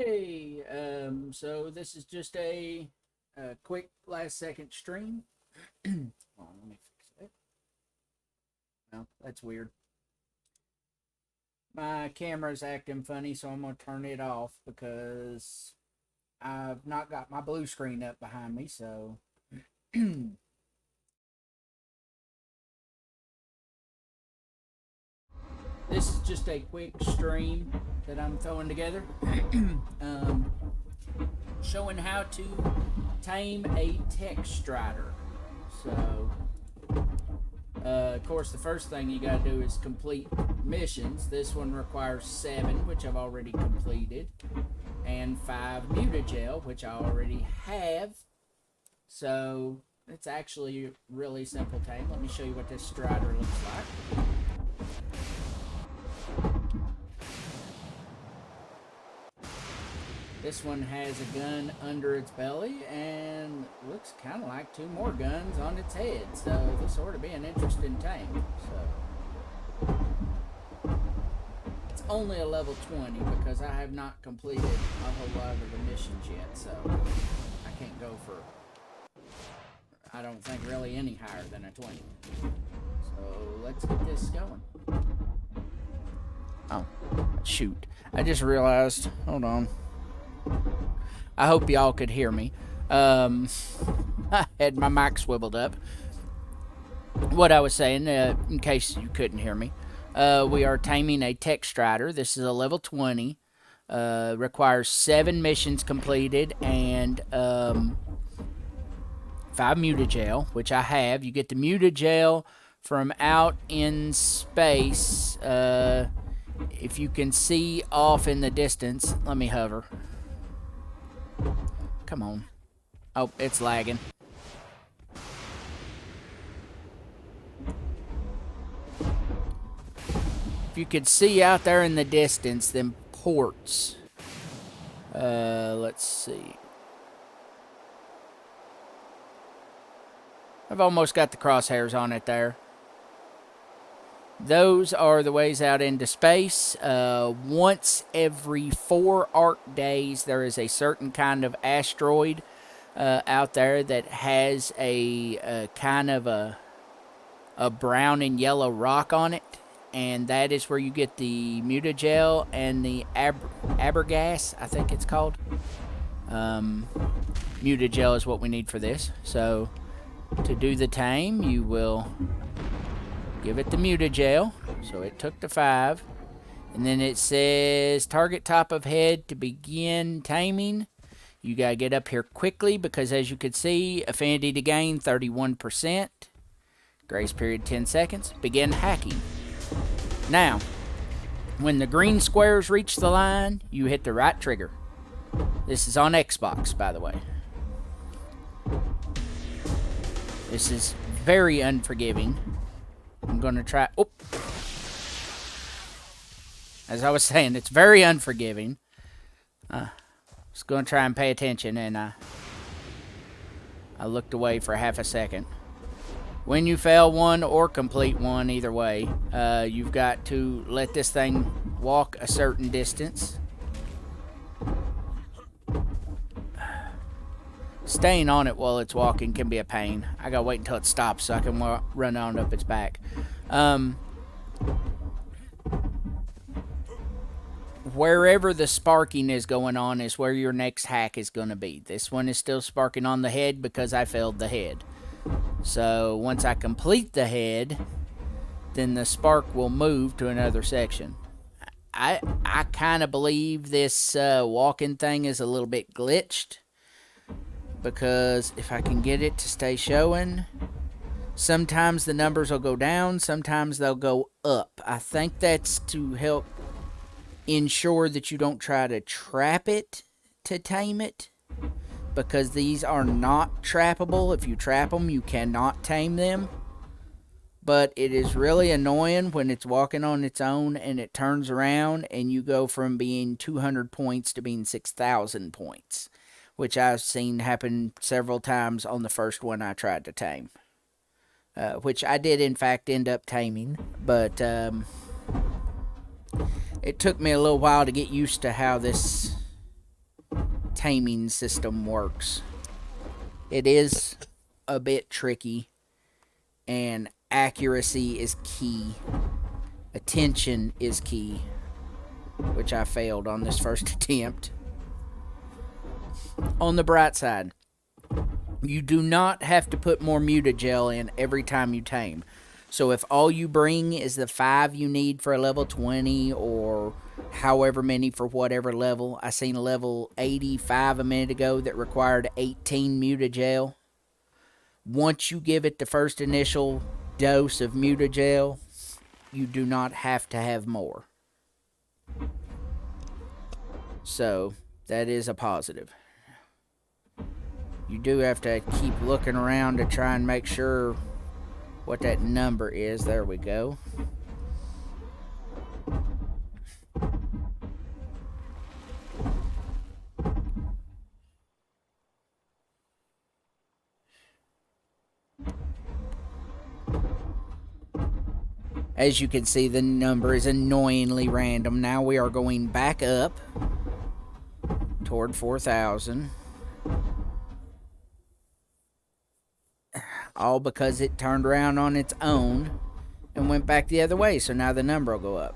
Hey, so this is just a quick last second stream. Hold on, let me fix it. No, that's weird. My camera's acting funny, so I'm gonna turn it off because I've not got my blue screen up behind me, so this is just a quick stream that I'm throwing together. um, Showing how to tame a tech strider. So, of course, the first thing you got to do is complete missions. This one requires 7, which I've already completed, and 5 mutagel, which I already have. So, it's actually really simple tame. Let me show you what this strider looks like. This one has a gun under its belly and looks kind of like 2 more guns on its head. So this ought to be an interesting tame. So it's only a level 20 because I have not completed a whole lot of the missions yet. So I can't go for, I don't think, really any higher than a 20. So let's get this going. Oh, shoot. I just realized, hold on. I hope y'all could hear me. I had my mic swiveled up. What I was saying, in case you couldn't hear me, we are taming a tech strider. This is a level 20. Requires 7 missions completed and 5 mutagel, which I have. You get the mutagel from out in space. If you can see off in the distance, let me hover. Come on. Oh, it's lagging. If you could see out there in the distance, them ports. Let's see. I've almost got the crosshairs on it there. Those are the ways out into space. Once every 4 arc days, there is a certain kind of asteroid out there that has a kind of a brown and yellow rock on it. And that is where you get the mutagel and the abergas, I think it's called. Mutagel is what we need for this. So to do the tame, you will give it the mutagel. So it took the 5. And then it says target top of head to begin taming. You got to get up here quickly because, as you can see, affinity to gain 31%. Grace period 10 seconds. Begin hacking. Now, when the green squares reach the line, you hit the right trigger. This is on Xbox, by the way. This is very unforgiving. I'm going to try... Oh! As I was saying, it's very unforgiving. I was going to try and pay attention, and I looked away for half a second. When you fail one or complete one, either way, you've got to let this thing walk a certain distance. Staying on it while it's walking can be a pain. I gotta wait until it stops so I can run on up its back. Wherever the sparking is going on is where your next hack is going to be. This one is still sparking on the head because I failed the head. So once I complete the head, then the spark will move to another section. I kind of believe this walking thing is a little bit glitched, because if I can get it to stay showing, sometimes the numbers will go down, sometimes they'll go up. I think that's to help ensure that you don't try to trap it to tame it, because these are not trappable. If you trap them, you cannot tame them. But it is really annoying when it's walking on its own and it turns around and you go from being 200 points to being 6,000 points, which I've seen happen several times on the first one I tried to tame. Which I did, in fact, end up taming. But it took me a little while to get used to how this taming system works. It is a bit tricky, and accuracy is key. Attention is key, which I failed on this first attempt. On the bright side, you do not have to put more mutagel in every time you tame. So if all you bring is the 5 you need for a level 20 or however many for whatever level. I seen a level 85 a minute ago that required 18 mutagel. Once you give it the first initial dose of mutagel, you do not have to have more. So that is a positive. You do have to keep looking around to try and make sure what that number is. There we go. As you can see, the number is annoyingly random. Now we are going back up toward 4,000. All because it turned around on its own and went back the other way. So now the number will go up.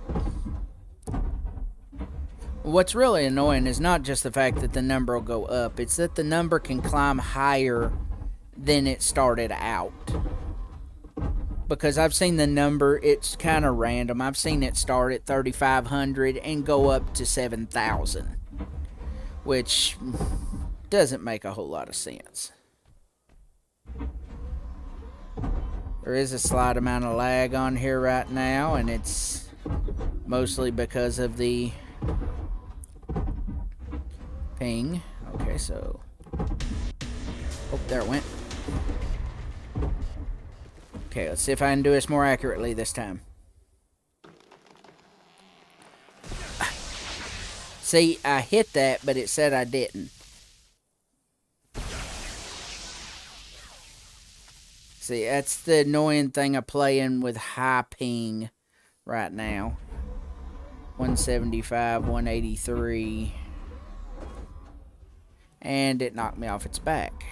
What's really annoying is not just the fact that the number will go up. It's that the number can climb higher than it started out. Because I've seen the number, it's kind of random. I've seen it start at 3,500 and go up to 7,000. Which doesn't make a whole lot of sense. There is a slight amount of lag on here right now, and it's mostly because of the ping. Okay, so... oh, there it went. Okay, let's see if I can do this more accurately this time. See, I hit that, but it said I didn't. See, that's the annoying thing of playing with high ping right now. 175, 183. And it knocked me off its back.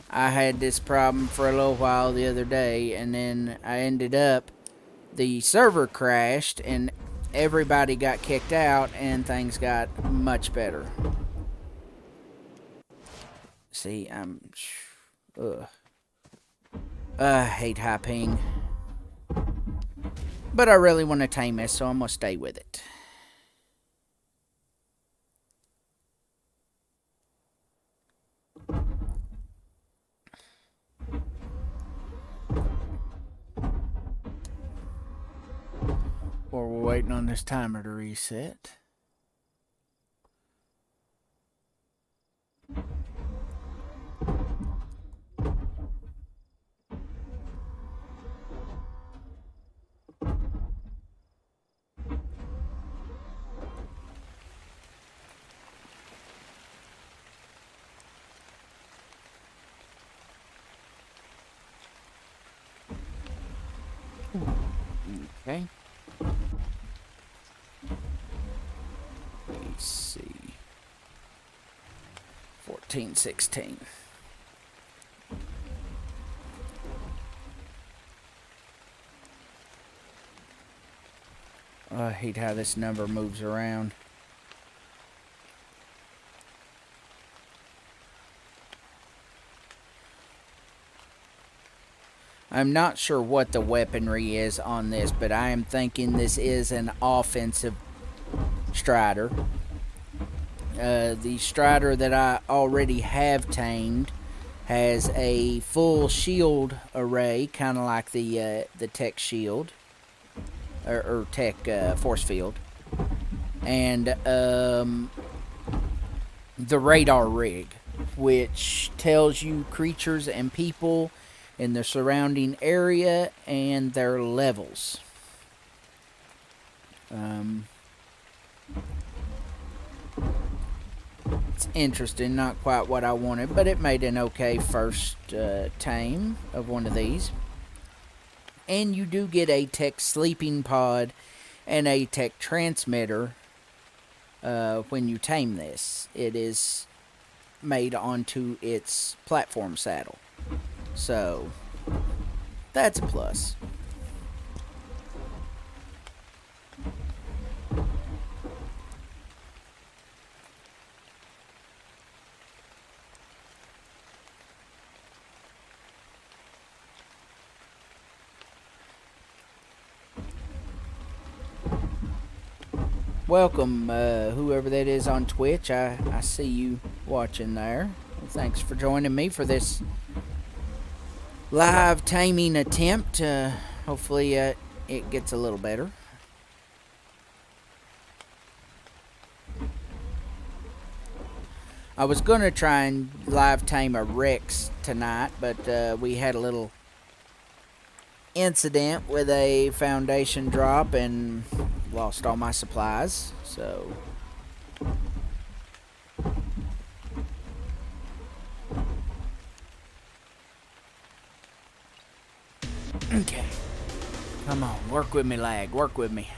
I had this problem for a little while the other day, and then I ended up, the server crashed, and everybody got kicked out, and things got much better. See, I hate high ping. But I really want to tame this, so I'm going to stay with it. While we're waiting on this timer to reset. Okay. Let's see. 14, 16. I hate how this number moves around. I'm not sure what the weaponry is on this, but I am thinking this is an offensive Stryder. The Stryder that I already have tamed has a full shield array, kind of like the tech shield, or tech force field, and the radar rig, which tells you creatures and people in the surrounding area and their levels. It's interesting, not quite what I wanted, but it made an okay first tame of one of these. And you do get a tech sleeping pod and a tech transmitter when you tame this. It is made onto its platform saddle. So, that's a plus. Welcome, whoever that is on Twitch. I see you watching there. Thanks for joining me for this live taming attempt. Hopefully it gets a little better. I was going to try and live tame a Rex tonight, but we had a little incident with a foundation drop and lost all my supplies, so okay, come on, work with me, lag, work with me.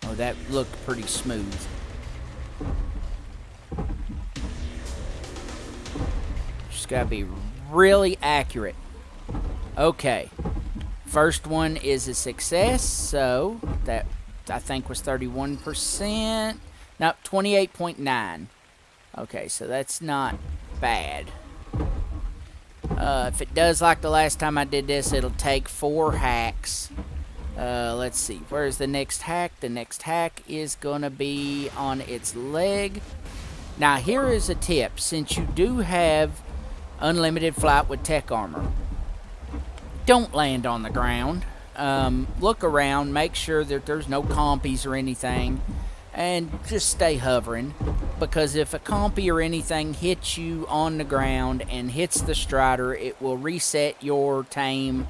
Oh, that looked pretty smooth. Just gotta be really accurate. Okay, first one is a success, so that I think was 31%. No, 28.9. Okay, so that's not bad. If it does like the last time I did this, it'll take 4 hacks. Let's see, where's the next hack? The next hack is gonna be on its leg. Now here is a tip, since you do have unlimited flight with tech armor, don't land on the ground. Look around, make sure that there's no compies or anything, and just stay hovering, because if a compy or anything hits you on the ground and hits the Stryder, it will reset your tame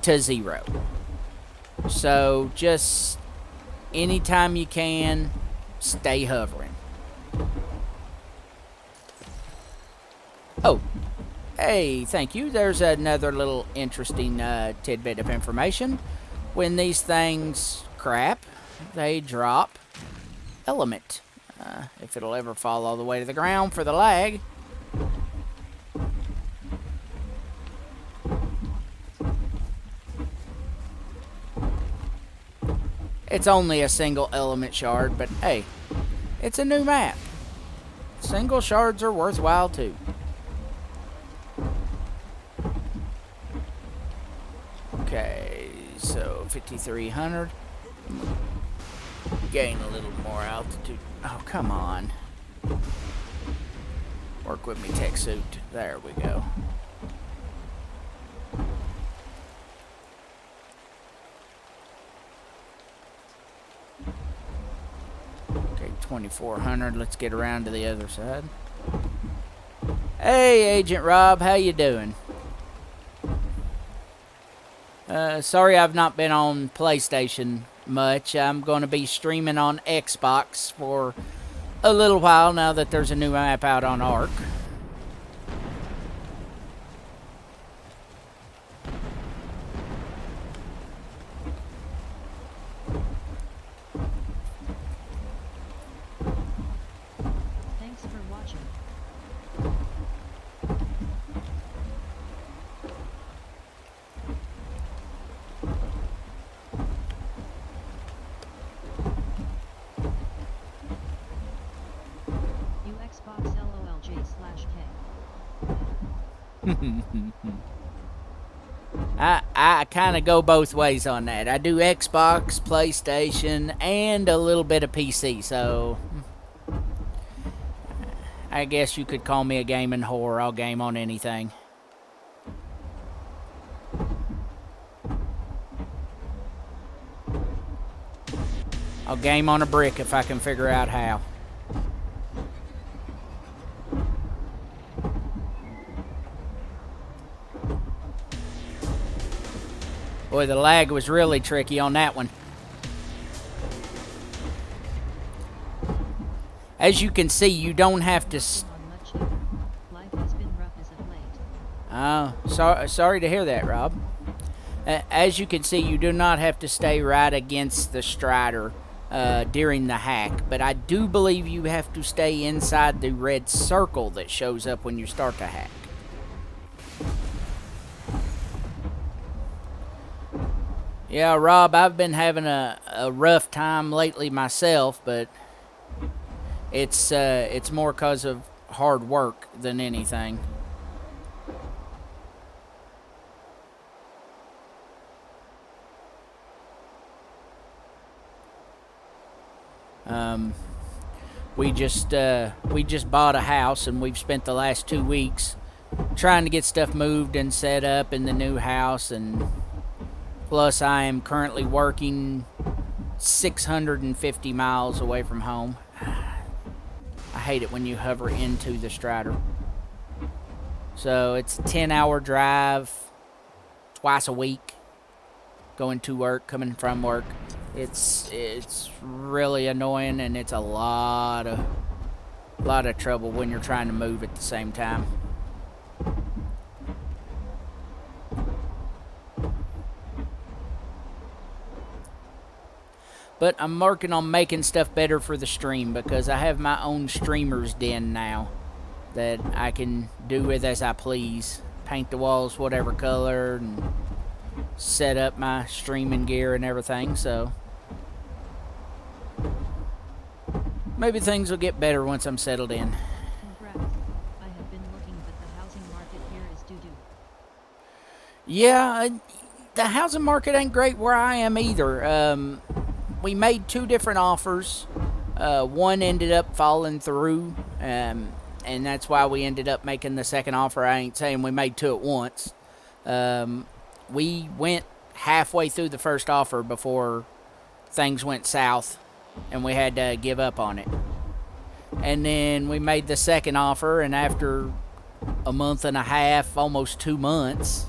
to 0. So just anytime you can, stay hovering. Oh, hey, thank you. There's another little interesting tidbit of information. When these things crap, they drop element. If it'll ever fall all the way to the ground for the lag. It's only a single element shard, but hey, it's a new map. Single shards are worthwhile too. Okay, so 5,300. Gain a little more altitude. Oh, come on. Work with me, tech suit. There we go. Okay, 2,400. Let's get around to the other side. Hey, Agent Rob, how you doing? Sorry I've not been on PlayStation much. I'm going to be streaming on Xbox for a little while now that there's a new map out on Arc. Thanks for watching. Xbox LOLJ/K. I kind of go both ways on that. I do Xbox, PlayStation, and a little bit of PC, so I guess you could call me a gaming whore. I'll game on anything. I'll game on a brick if I can figure out how. Boy, the lag was really tricky on that one. As you can see, you don't have to... Life has been rough as of late. Oh, sorry to hear that, Rob. As you can see, you do not have to stay right against the Stryder during the hack, but I do believe you have to stay inside the red circle that shows up when you start the hack. Yeah, Rob, I've been having a rough time lately myself, but it's more because of hard work than anything. We just bought a house, and we've spent the last 2 weeks trying to get stuff moved and set up in the new house, and plus I am currently working 650 miles away from home. I hate it when you hover into the Stryder. So it's a 10-hour drive twice a week, going to work, coming from work. It's really annoying, and it's a lot of trouble when you're trying to move at the same time. But I'm working on making stuff better for the stream, because I have my own streamer's den now that I can do with as I please. Paint the walls whatever color and set up my streaming gear and everything, so maybe things will get better once I'm settled in. Congrats. I have been looking, but the housing market here is doo-doo. Yeah, the housing market ain't great where I am either. We made 2 different offers. One ended up falling through, and that's why we ended up making the second offer. I ain't saying we made 2 at once. We went halfway through the first offer before things went south, and we had to give up on it. And then we made the second offer, and after a month and a half, almost 2 months,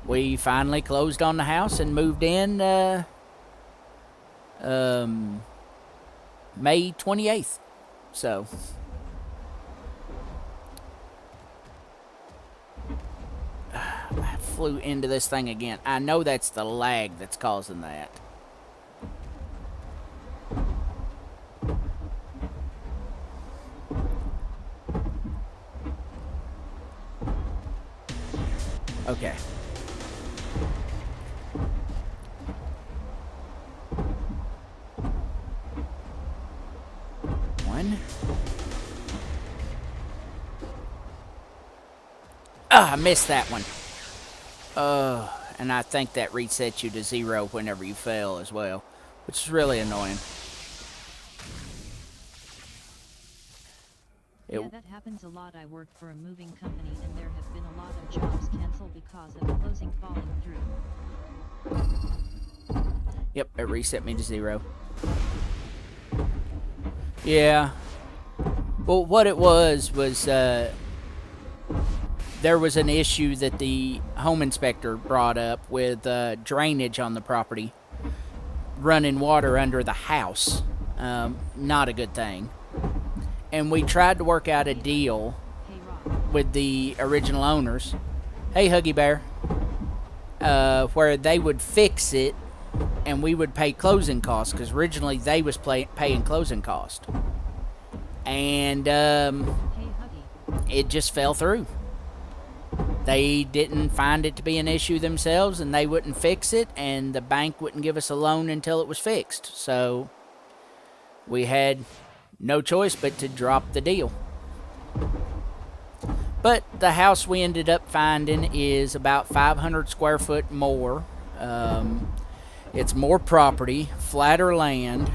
we finally closed on the house and moved in May 28th. So I flew into this thing again. I know that's the lag that's causing that. Okay. One. I missed that one. And I think that resets you to 0 whenever you fail as well, which is really annoying. Yeah, that happens a lot. I work for a moving company, and there have been a lot of jobs canceled because of closing falling through. Yep, it reset me to 0. Yeah. Well, what it was there was an issue that the home inspector brought up with drainage on the property, running water under the house. Not a good thing. And we tried to work out a deal with the original owners. Hey, Huggy Bear. Where they would fix it and we would pay closing costs, because originally they was paying closing cost. And it just fell through. They didn't find it to be an issue themselves, and they wouldn't fix it, and the bank wouldn't give us a loan until it was fixed. So we had no choice but to drop the deal. But the house we ended up finding is about 500 square foot more. It's more property, flatter land,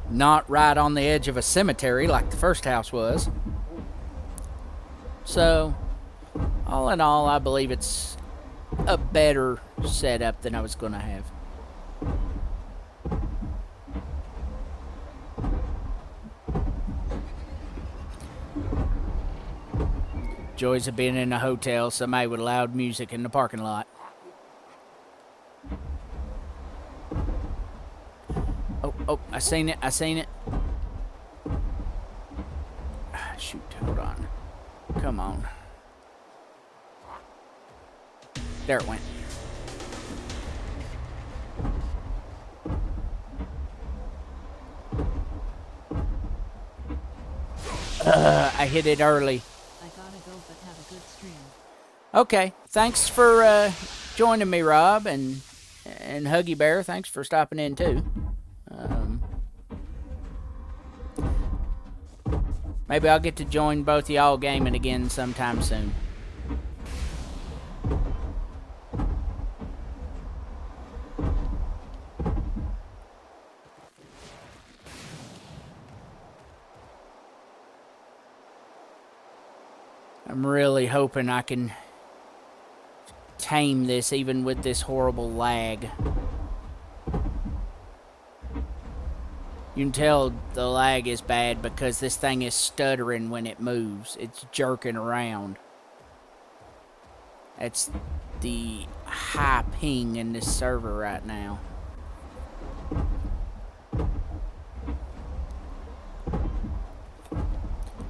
not right on the edge of a cemetery like the first house was. So, all in all, I believe it's a better setup than I was going to have. Joys of being in a hotel, somebody with loud music in the parking lot. Oh, I seen it. Shoot, hold on. Come on. There it went. I hit it early. I gotta go, but have a good stream. Okay, thanks for joining me, Rob, and Huggy Bear. Thanks for stopping in too. Maybe I'll get to join both of y'all gaming again sometime soon. I'm really hoping I can tame this even with this horrible lag. You can tell the lag is bad because this thing is stuttering when it moves. It's jerking around. That's the high ping in this server right now.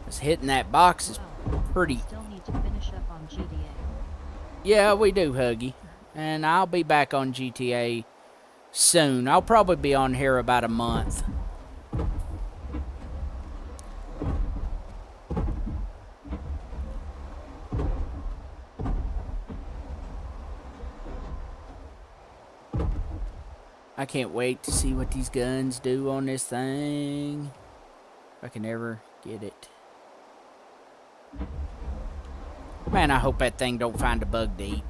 It's hitting that box is pretty. Still need to finish up on GTA. Yeah, we do, Huggy. And I'll be back on GTA soon. I'll probably be on here about a month. I can't wait to see what these guns do on this thing. If I can ever get it. Man, I hope that thing don't find a bug to eat.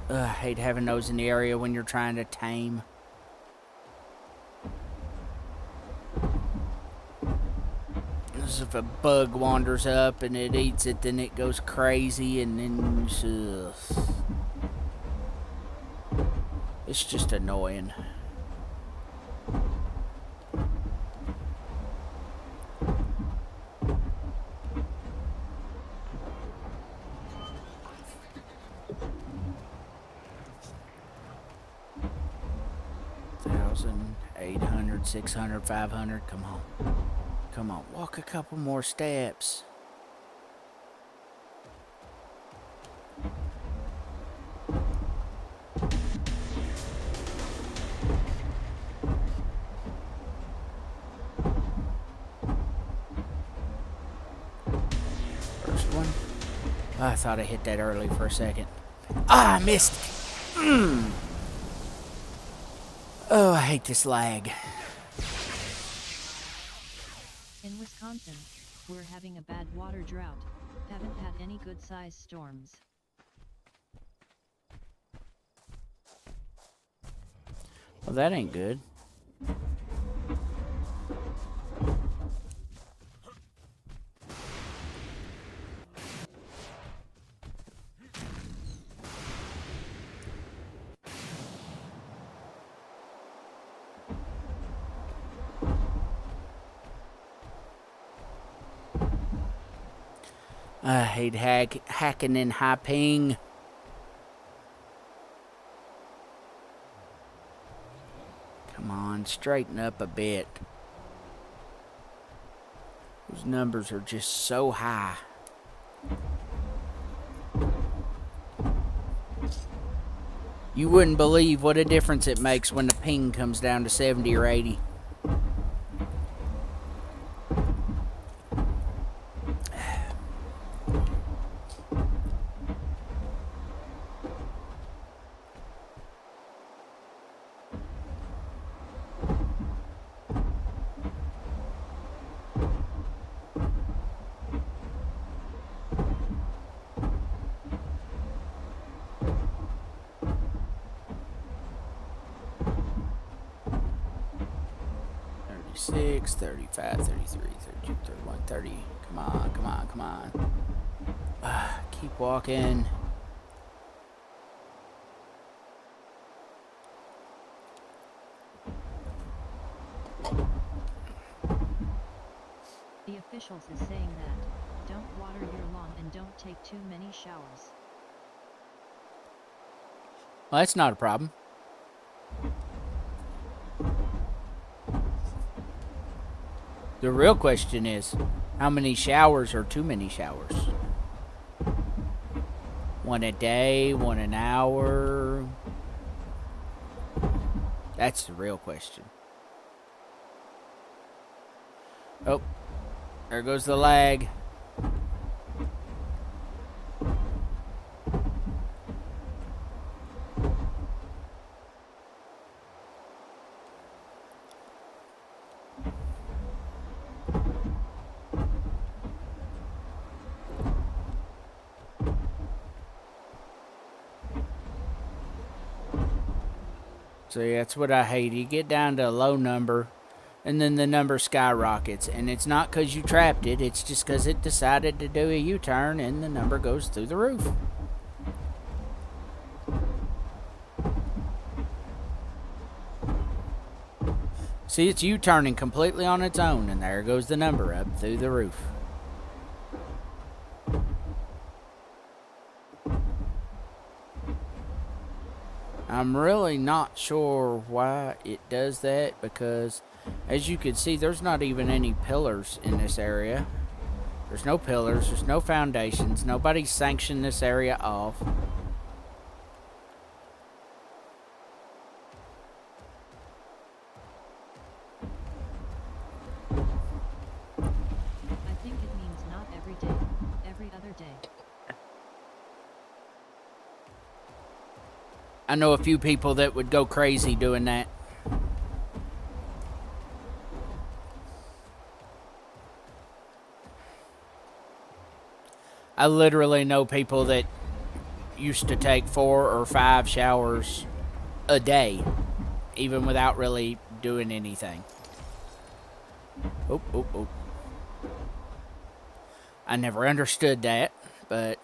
I hate having those in the area when you're trying to tame. Because if a bug wanders up and it eats it, then it goes crazy and then... it's just annoying. $1,000, $800, $600, $500. Come on. Come on. Walk a couple more steps. First one. Oh, I thought I hit that early for a second. Ah, I missed. Oh, I hate this lag. In Wisconsin, we're having a bad water drought. Haven't had any good-sized storms. Well, that ain't good. I hate hacking in high ping. Come on, straighten up a bit. Those numbers are just so high. You wouldn't believe what a difference it makes when the ping comes down to 70 or 80. Six, 35, 33, 32, 31, 30. Come on, come on, come on. Keep walking. The officials is saying that, don't water your lawn and don't take too many showers. Well, that's not a problem. The real question is, how many showers are too many showers? One a day, one an hour? That's the real question. Oh, there goes the lag. So yeah, that's what I hate. You get down to a low number, and then the number skyrockets. And it's not because you trapped it, it's just because it decided to do a U-turn, and the number goes through the roof. See, it's U-turning completely on its own, and there goes the number up through the roof. I'm really not sure why it does that, because as you can see, there's not even any pillars in this area. There's no pillars, there's no foundations, nobody's sanctioned this area off. I think it means not every day, every other day. I know a few people that would go crazy doing that. I literally know people that used to take 4 or 5 showers a day, even without really doing anything. Oh. I never understood that, but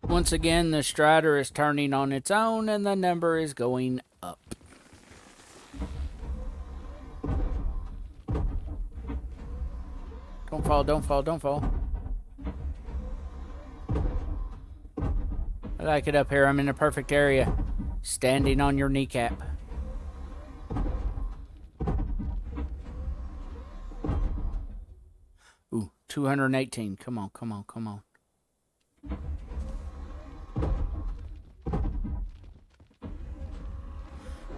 once again, the Stryder is turning on its own and the number is going up. Don't fall, don't fall, don't fall. I like it up here. I'm in the perfect area. Standing on your kneecap. Ooh, 218. Come on, come on, come on.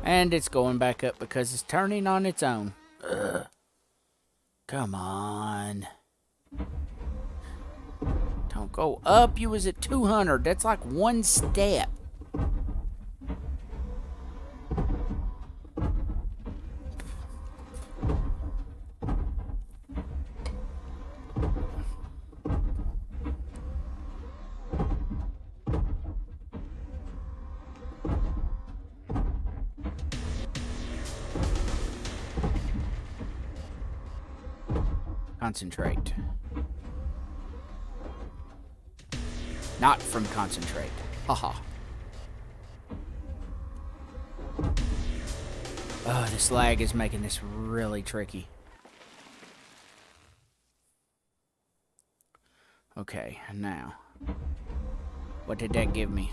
And it's going back up because it's turning on its own. Ugh. Come on. Don't go up. You was at 200. That's like one step. Concentrate. Not from concentrate. Haha. Oh, this lag is making this really tricky. Okay, now. What did that give me?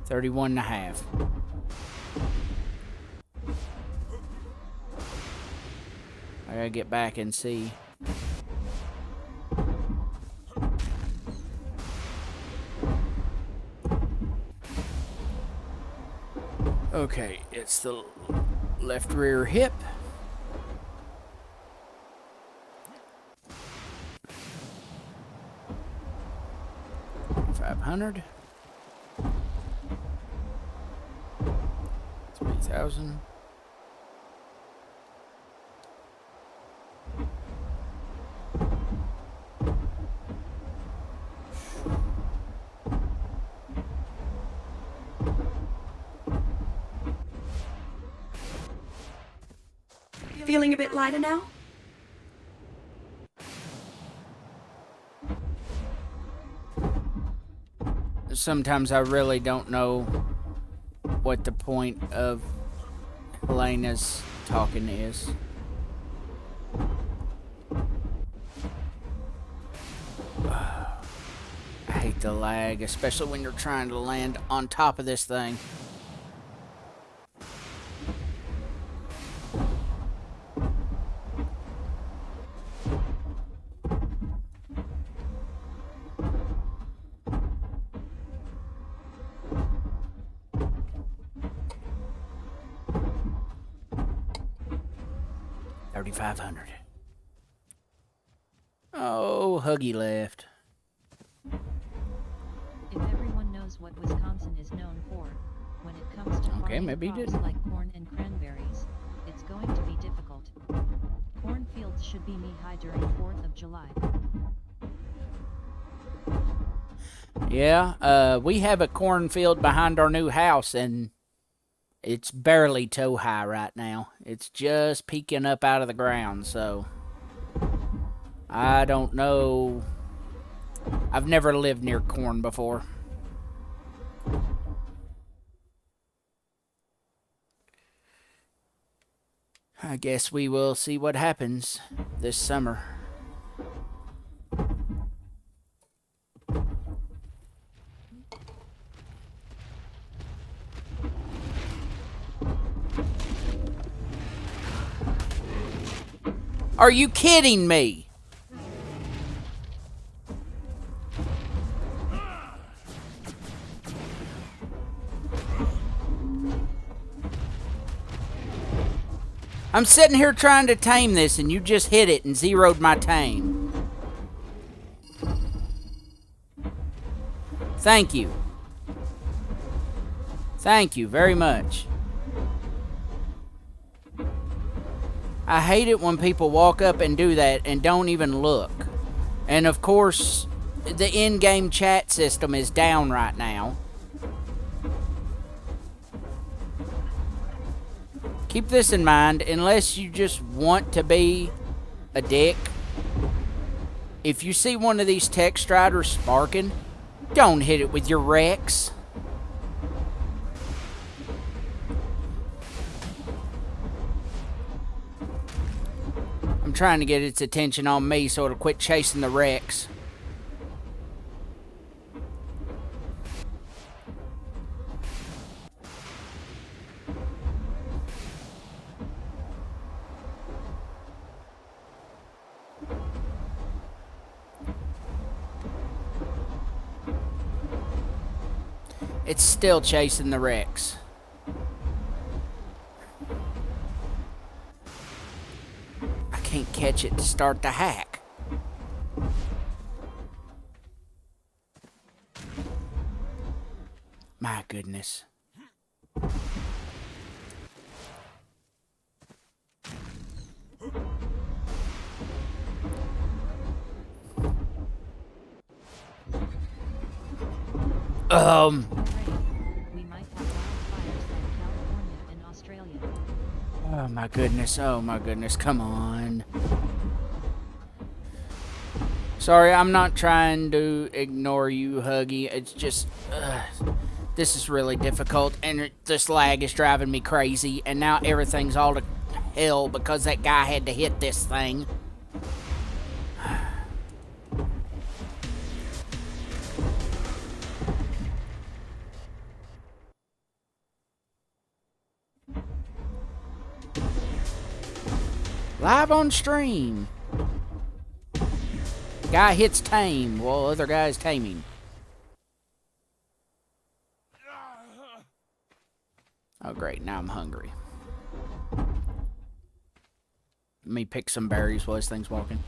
31 and a half. I gotta get back and see. Okay, it's the left rear hip. $500. 2,000. Feeling a bit lighter now? Sometimes I really don't know what the point of Helena's talking is. I hate the lag, especially when you're trying to land on top of this thing. $3,500. Oh, Huggy left. If everyone knows what Wisconsin is known for, when it comes to farming maybe he crops didn't. like corn and cranberries, it's going to be difficult. Cornfields should be knee-high during 4th of July. Yeah, we have a cornfield behind our new house, and it's barely toe high right now. It's just peeking up out of the ground, so I don't know. I've never lived near corn before. I guess we will see what happens this summer. Are you kidding me? I'm sitting here trying to tame this, and you just hit it and zeroed my tame. Thank you. Thank you very much. I hate it when people walk up and do that and don't even look. And of course, the in-game chat system is down right now. Keep this in mind, unless you just want to be a dick. If you see one of these tech Striders sparking, don't hit it with your Rex. I'm trying to get its attention on me so it'll quit chasing the Rex. It's still chasing the Rex. I can't catch it to start the hack. My goodness. We might have wildfires like California and Australia. Oh my goodness, oh my goodness, come on. Sorry, I'm not trying to ignore you, Huggy. It's just, this is really difficult, and this lag is driving me crazy, and now everything's all to hell because that guy had to hit this thing. Live on stream. Guy hits tame while other guy's taming. Oh great, now I'm hungry. Let me pick some berries while this thing's walking.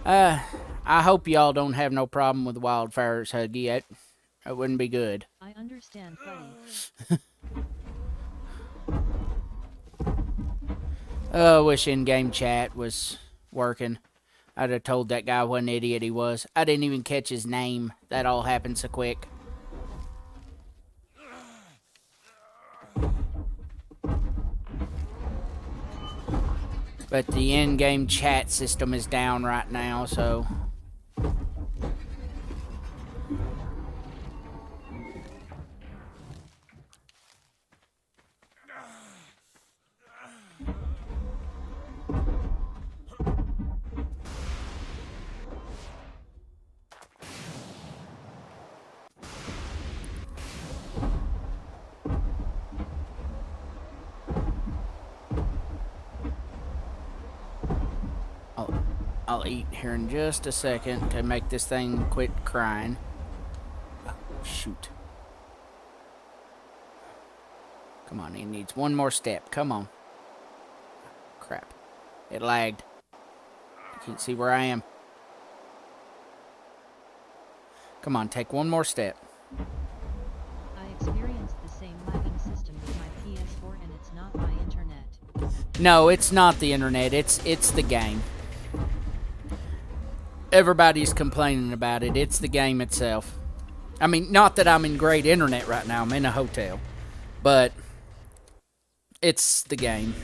I hope y'all don't have no problem with wildfires, Huggy. That wouldn't be good. I understand, buddy. Oh, I wish in-game chat was working. I'd have told that guy what an idiot he was. I didn't even catch his name. That all happened so quick. But the in-game chat system is down right now, so... I'll eat here in just a second to make this thing quit crying. Oh, shoot. Come on, he needs one more step. Come on. Crap. It lagged. I can't see where I am. Come on, take one more step. I experienced the same lagging system with my PS4 and it's not my internet. No, it's not the internet. It's the game. Everybody's complaining about it. It's the game itself. I mean, not that I'm in great internet right now. I'm in a hotel. But it's the game.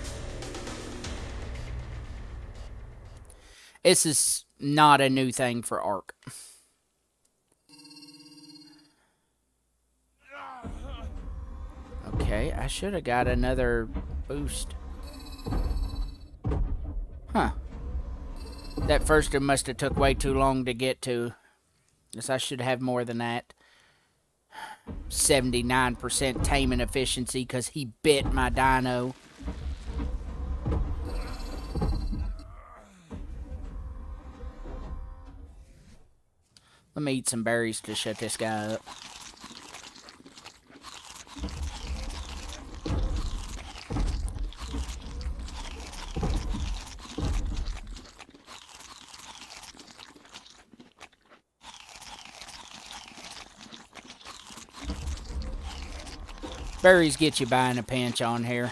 This is not a new thing for Ark. Okay, I should have got another boost. Huh. That first one must have took way too long to get to. Guess I should have more than that. 79% taming efficiency because he bit my dino. Let me eat some berries to shut this guy up. Berries get you by in a pinch on here.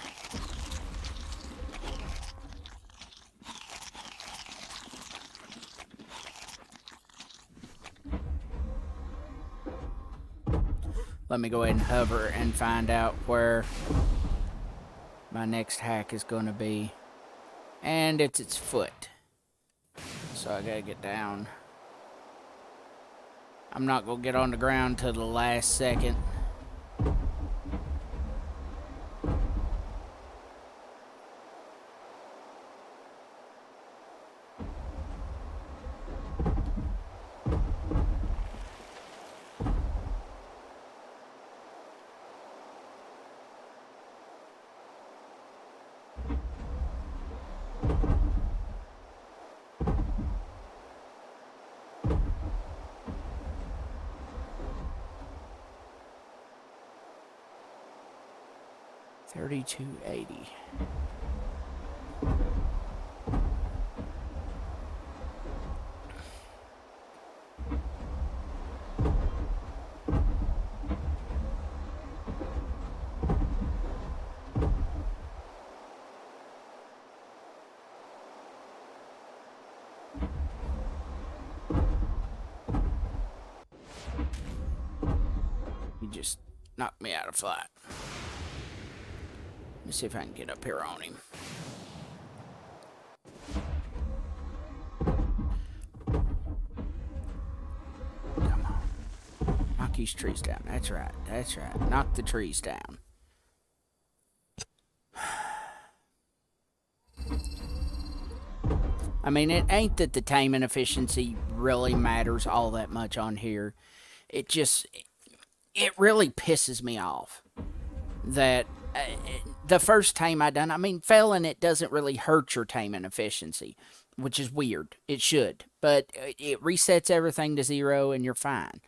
Let me go ahead and hover and find out where my next hack is going to be. And it's its foot. So I gotta get down. I'm not going to get on the ground till the last second. $32.80. You just knocked me out of flight. Let me see if I can get up here on him. Come on. Knock these trees down. That's right. That's right. Knock the trees down. I mean, it ain't that the taming efficiency really matters all that much on here. It just... it really pisses me off that... the first tame I done, I mean, failing it doesn't really hurt your taming efficiency, which is weird. It should, but it resets everything to 0 and you're fine.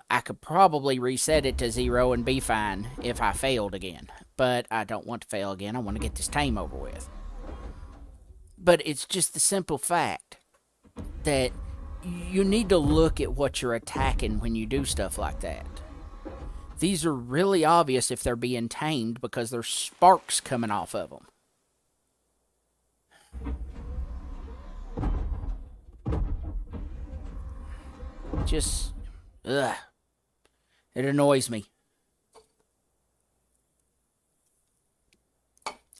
I could probably reset it to 0 and be fine if I failed again, but I don't want to fail again. I want to get this tame over with. But it's just the simple fact that you need to look at what you're attacking when you do stuff like that. These are really obvious if they're being tamed because there's sparks coming off of them. just, ugh, it annoys me.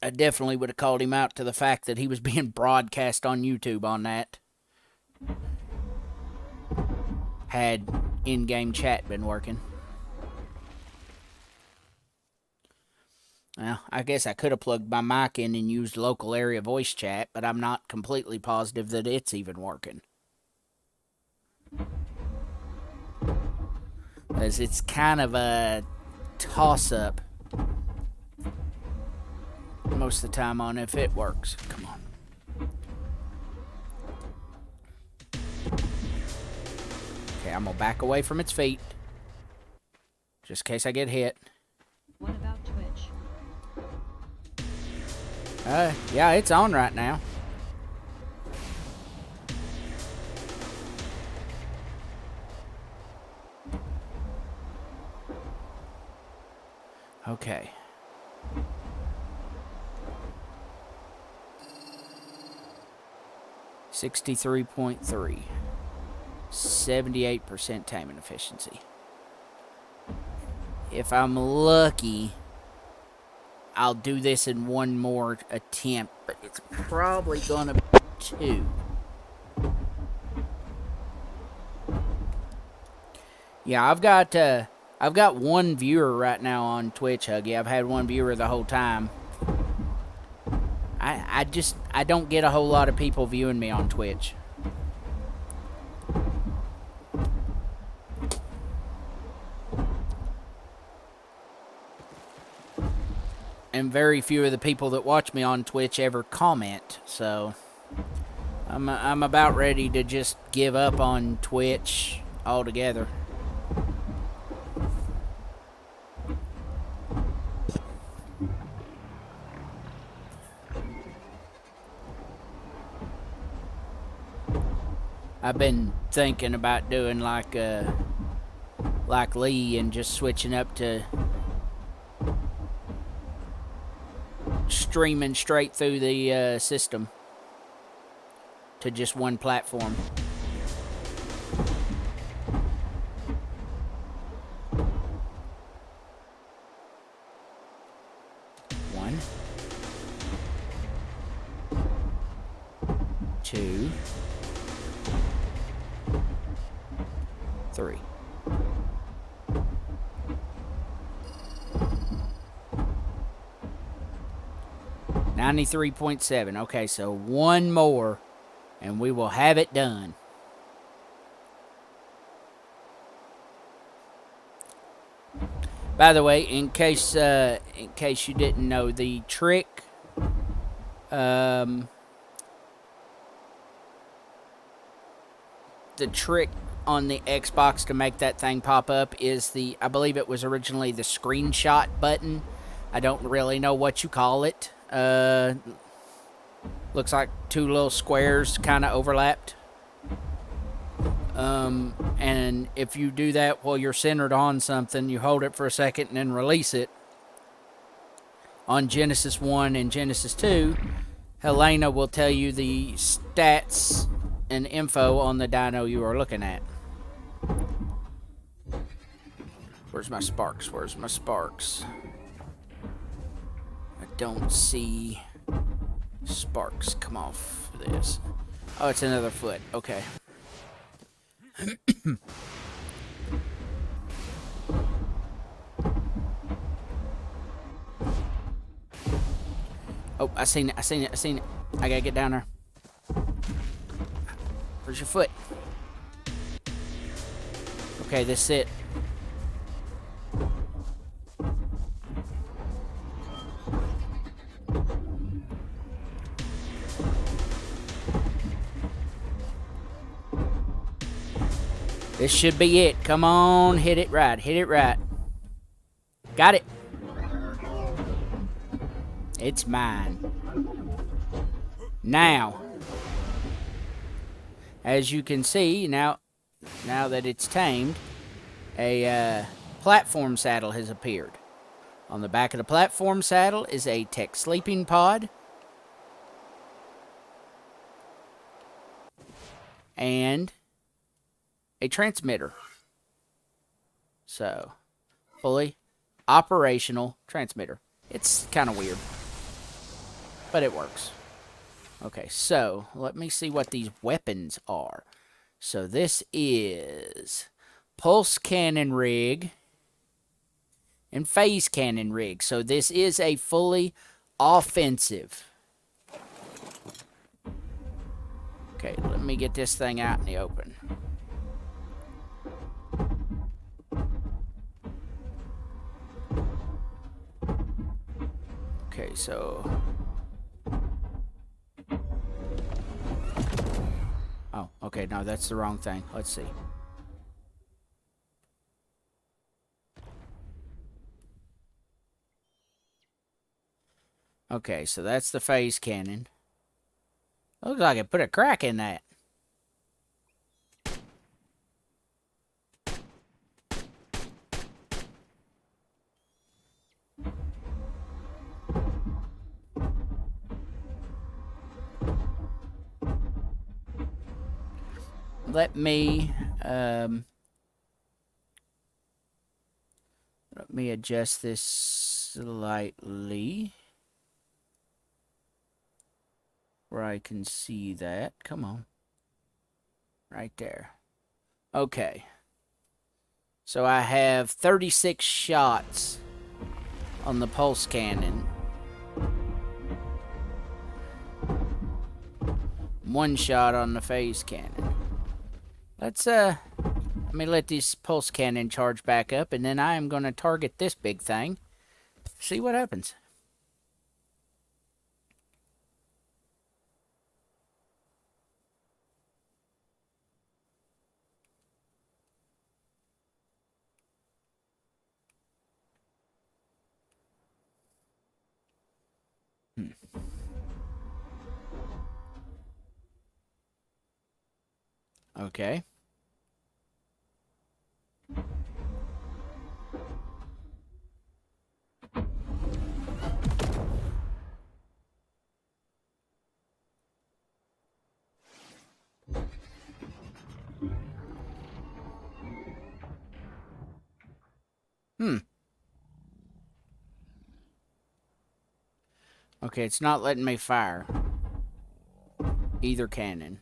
I definitely would have called him out to the fact that he was being broadcast on YouTube on that. Had in-game chat been working. Well, I guess I could have plugged my mic in and used local area voice chat, but I'm not completely positive that it's even working. As it's kind of a toss-up most of the time on if it works. Come on. Okay, I'm gonna back away from its feet. Just in case I get hit. What about Twitch? Yeah, it's on right now. Okay. $63.3. 78% taming efficiency. If I'm lucky, I'll do this in one more attempt, but it's probably gonna be 2. Yeah, I've got one viewer right now on Twitch, Huggy. I've had one viewer the whole time. I don't get a whole lot of people viewing me on Twitch. And very few of the people that watch me on Twitch ever comment, so I'm about ready to just give up on Twitch altogether. I've been thinking about doing like Lee and just switching up to streaming straight through the system to just one platform. One, 2, 3. $93.7. Okay, so one more, and we will have it done. By the way, in case you didn't know, the trick, on the Xbox to make that thing pop up is I believe it was originally the screenshot button. I don't really know what you call it. Looks like 2 little squares kind of overlapped. And if you do that while you're centered on something, you hold it for a second and then release it. On Genesis 1 and Genesis 2, Helena will tell you the stats and info on the dino you are looking at. Where's my sparks? Where's my sparks? I don't see sparks come off this. Oh, it's another foot. Okay. Oh, I seen it. I gotta get down there. Where's your foot? Okay, this is it. This should be it. Come on, hit it right. Hit it right. Got it. It's mine. Now, as you can see, now that it's tamed, a platform saddle has appeared. On the back of the platform saddle is a tech sleeping pod. And a transmitter. So, fully operational transmitter. It's kind of weird, but it works. Okay, so let me see what these weapons are. So this is pulse cannon rig and phase cannon rig. So this is a fully offensive. Okay, let me get this thing out in the open. Okay, so... Oh, okay, no, that's the wrong thing. Let's see. Okay, so that's the phase cannon. Looks like it put a crack in that. Let me adjust this slightly where I can see that. Come on. Right there. Okay. So I have 36 shots on the pulse cannon. 1 shot on the phase cannon. Let's let me let this pulse cannon charge back up, and then I am going to target this big thing. See what happens. Okay. Okay, it's not letting me fire either cannon.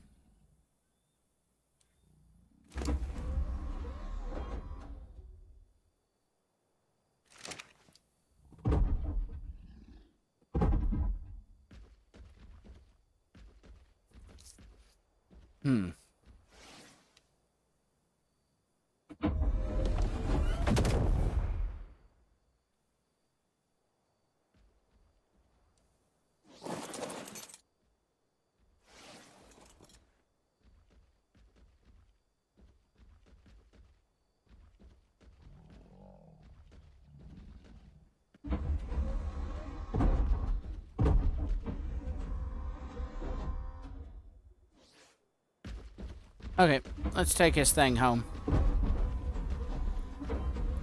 Okay, let's take this thing home.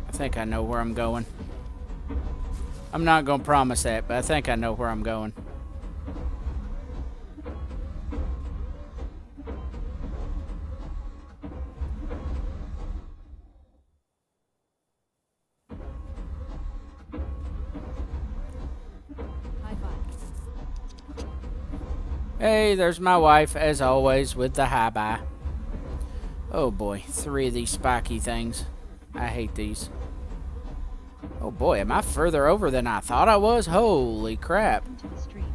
I think I know where I'm going. I'm not going to promise that, but I think I know where I'm going. High five. Hey, there's my wife, as always, with the high-bye. Oh boy, 3 of these spiky things. I hate these. Oh boy, am I further over than I thought I was? Holy crap. Into the stream.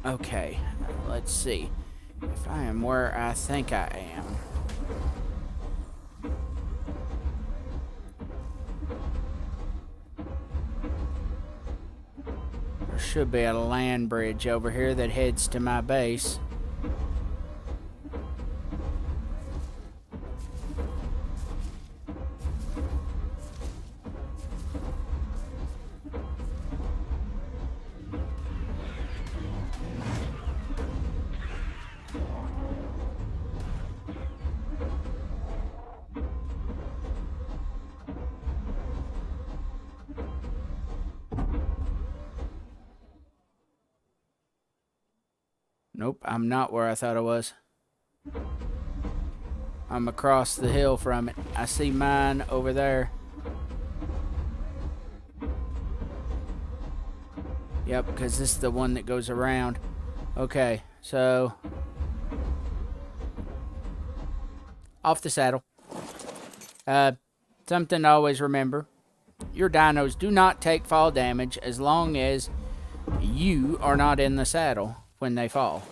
Okay, let's see. If I am where I think I am. There should be a land bridge over here that heads to my base. Nope, I'm not where I thought I was. I'm across the hill from it. I see mine over there. Yep, because this is the one that goes around. Okay, so... off the saddle. Something to always remember. Your dinos do not take fall damage as long as you are not in the saddle when they fall.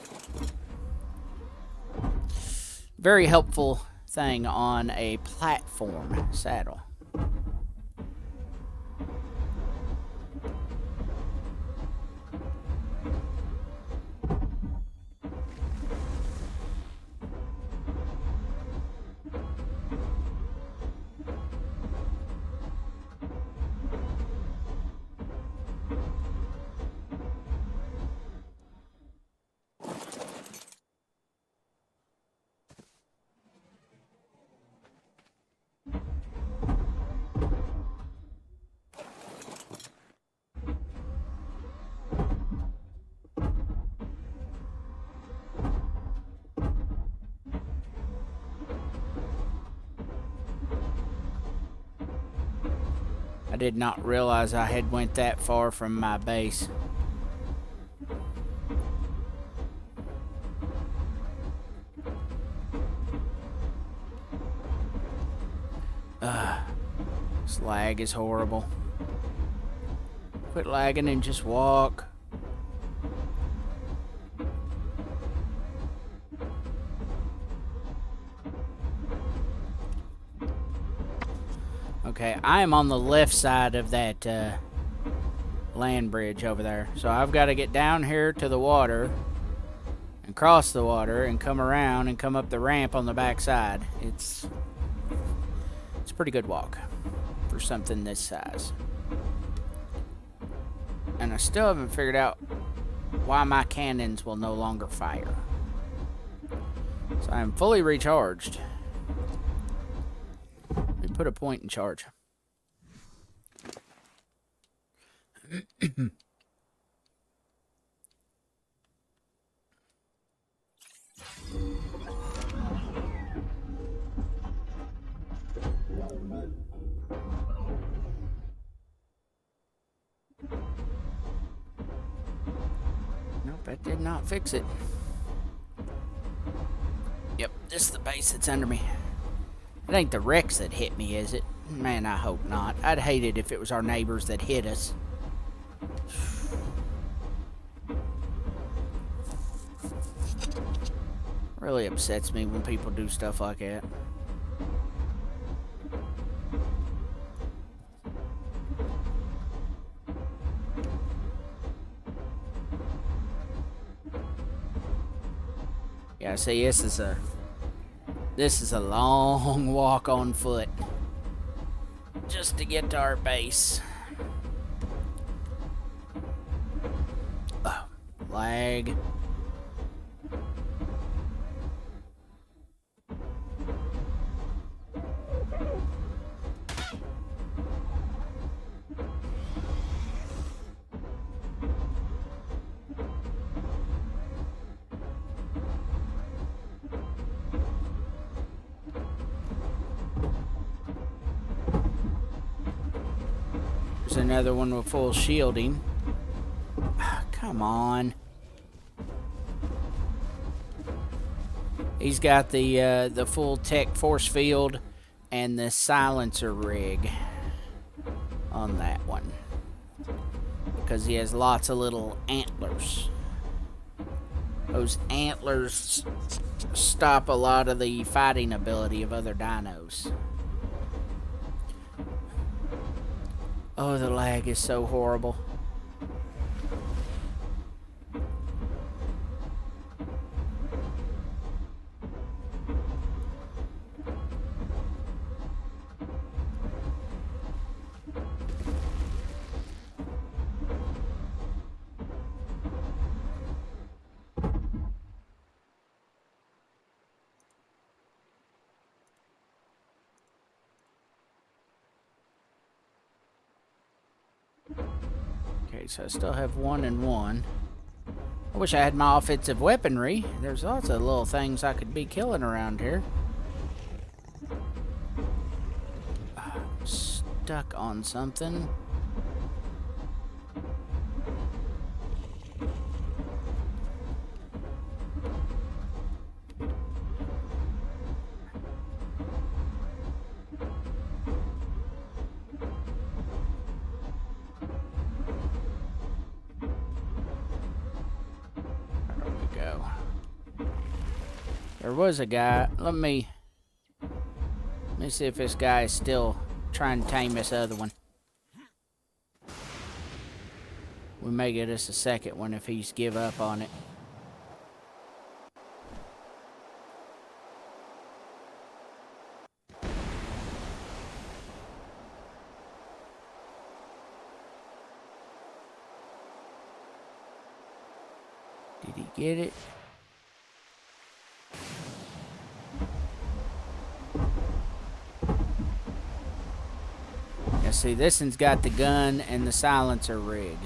Very helpful thing on a platform saddle. I did not realize I had went that far from my base. This lag is horrible. Quit lagging and just walk. Okay, I am on the left side of that land bridge over there. So I've got to get down here to the water and cross the water and come around and come up the ramp on the back side. It's a pretty good walk for something this size. And I still haven't figured out why my cannons will no longer fire. So I am fully recharged. Let me put a point in charge. Nope, that did not fix it. Yep, this is the base that's under me. It ain't the wrecks that hit me, is it? Man, I hope not. I'd hate it if it was our neighbors that hit us. Really upsets me when people do stuff like that. Yeah, see, this is a long walk on foot just to get to our base. Oh, lag. There's another one with full shielding. Come on. He's got the full tech force field and the silencer rig on that one. Because he has lots of little antlers. Those antlers stop a lot of the fighting ability of other dinos. Oh, the lag is so horrible. Okay, so I still have 1 and 1. I wish I had my offensive weaponry. There's lots of little things I could be killing around here. Stuck on something. There was a guy. Let me see if this guy is still trying to tame this other one. We may get us a second one if he's give up on it. Did he get it? See, this one's got the gun and the silencer rig.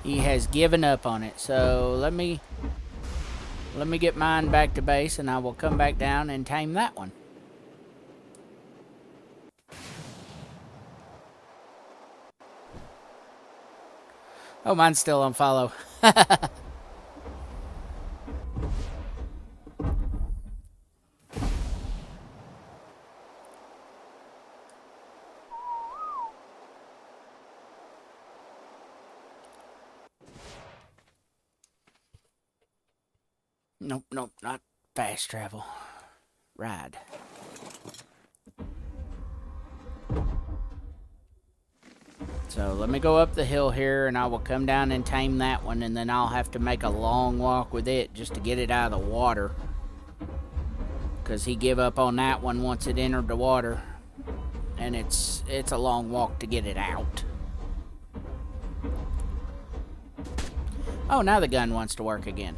He has given up on it. So let me get mine back to base, and I will come back down and tame that one. Oh, mine's still on follow. Nope, nope, not fast travel. Ride. So let me go up the hill here, and I will come down and tame that one, and then I'll have to make a long walk with it just to get it out of the water. Because he gave up on that one once it entered the water. And it's a long walk to get it out. Oh, now the gun wants to work again.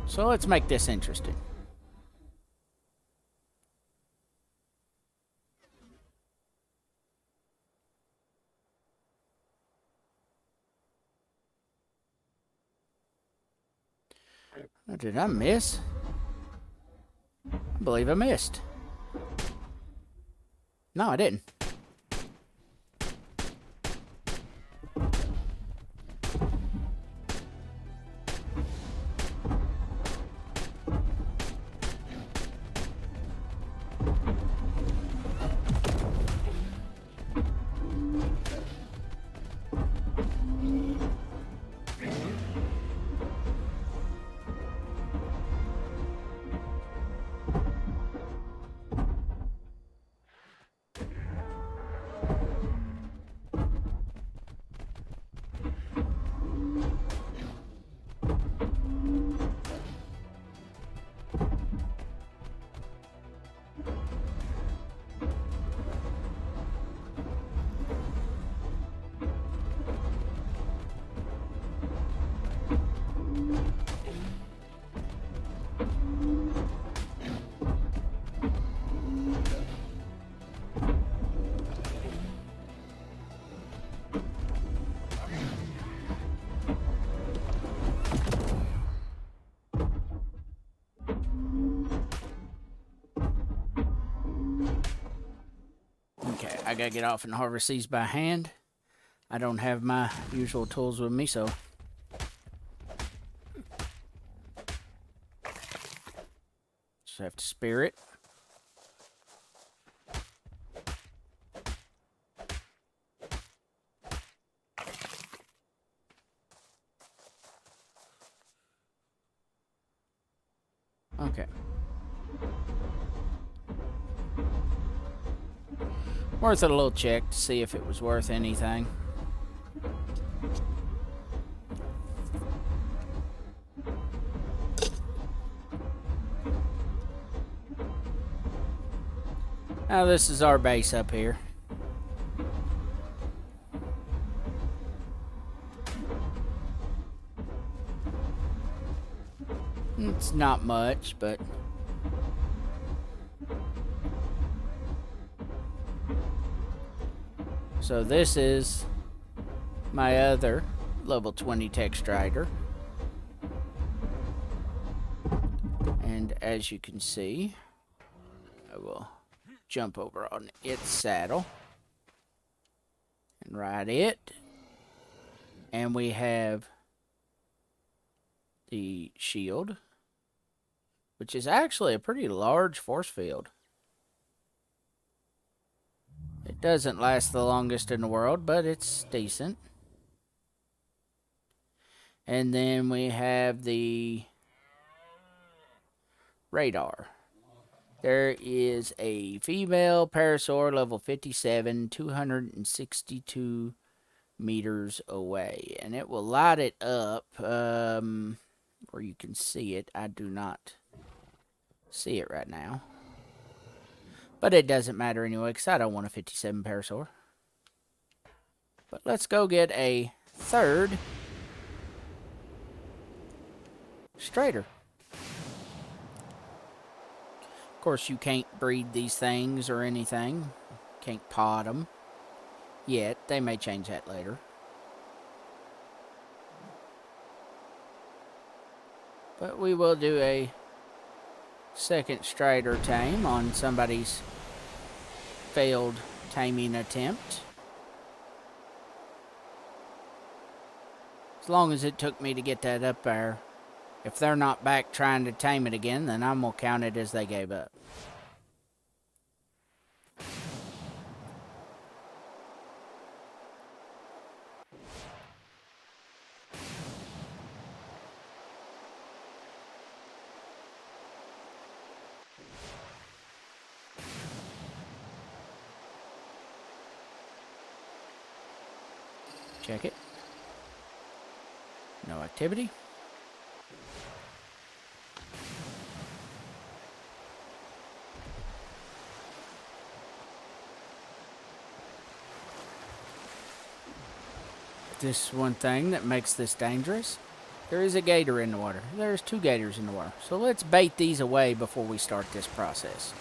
So let's make this interesting. Oh, did I miss? I believe I missed. No, I didn't. Okay, I gotta get off and harvest these by hand. I don't have my usual tools with me, so just have to spear it. Okay. Worth it a little check to see if it was worth anything. Now this is our base up here. It's not much, but So this is my other level 20 tech Stryder. And as you can see, I will jump over on its saddle and ride it. And we have the shield, which is actually a pretty large force field. It doesn't last the longest in the world, but it's decent. And then we have the radar. There is a female parasaur level 57, 262 meters away. And it will light it up where you can see it. I do not see it right now. But it doesn't matter anyway, because I don't want a 57 parasaur. But let's go get a third Stryder. Of course, you can't breed these things or anything. Can't pod them yet. They may change that later. But we will do a second Stryder tame on somebody's failed taming attempt. As long as it took me to get that up there. If they're not back trying to tame it again, then I'm going to count it as they gave up. Check it. No activity. This one thing that makes this dangerous. There is a gator in the water. There's 2 gators in the water. So let's bait these away before we start this process.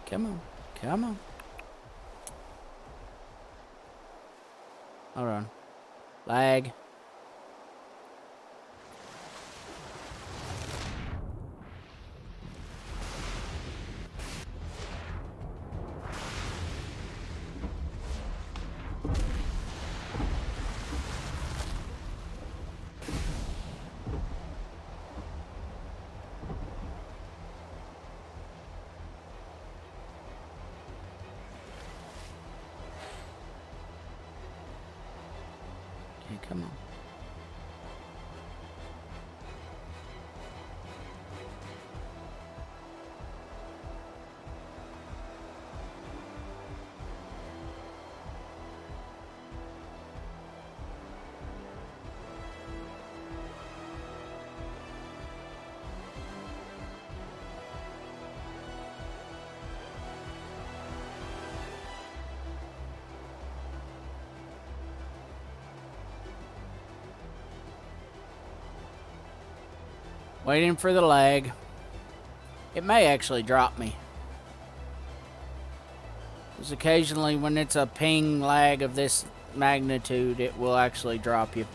Come on. Come on. Hold on. Lag. Okay, come on. Waiting for the lag. It may actually drop me. Because occasionally when it's a ping lag of this magnitude, it will actually drop you.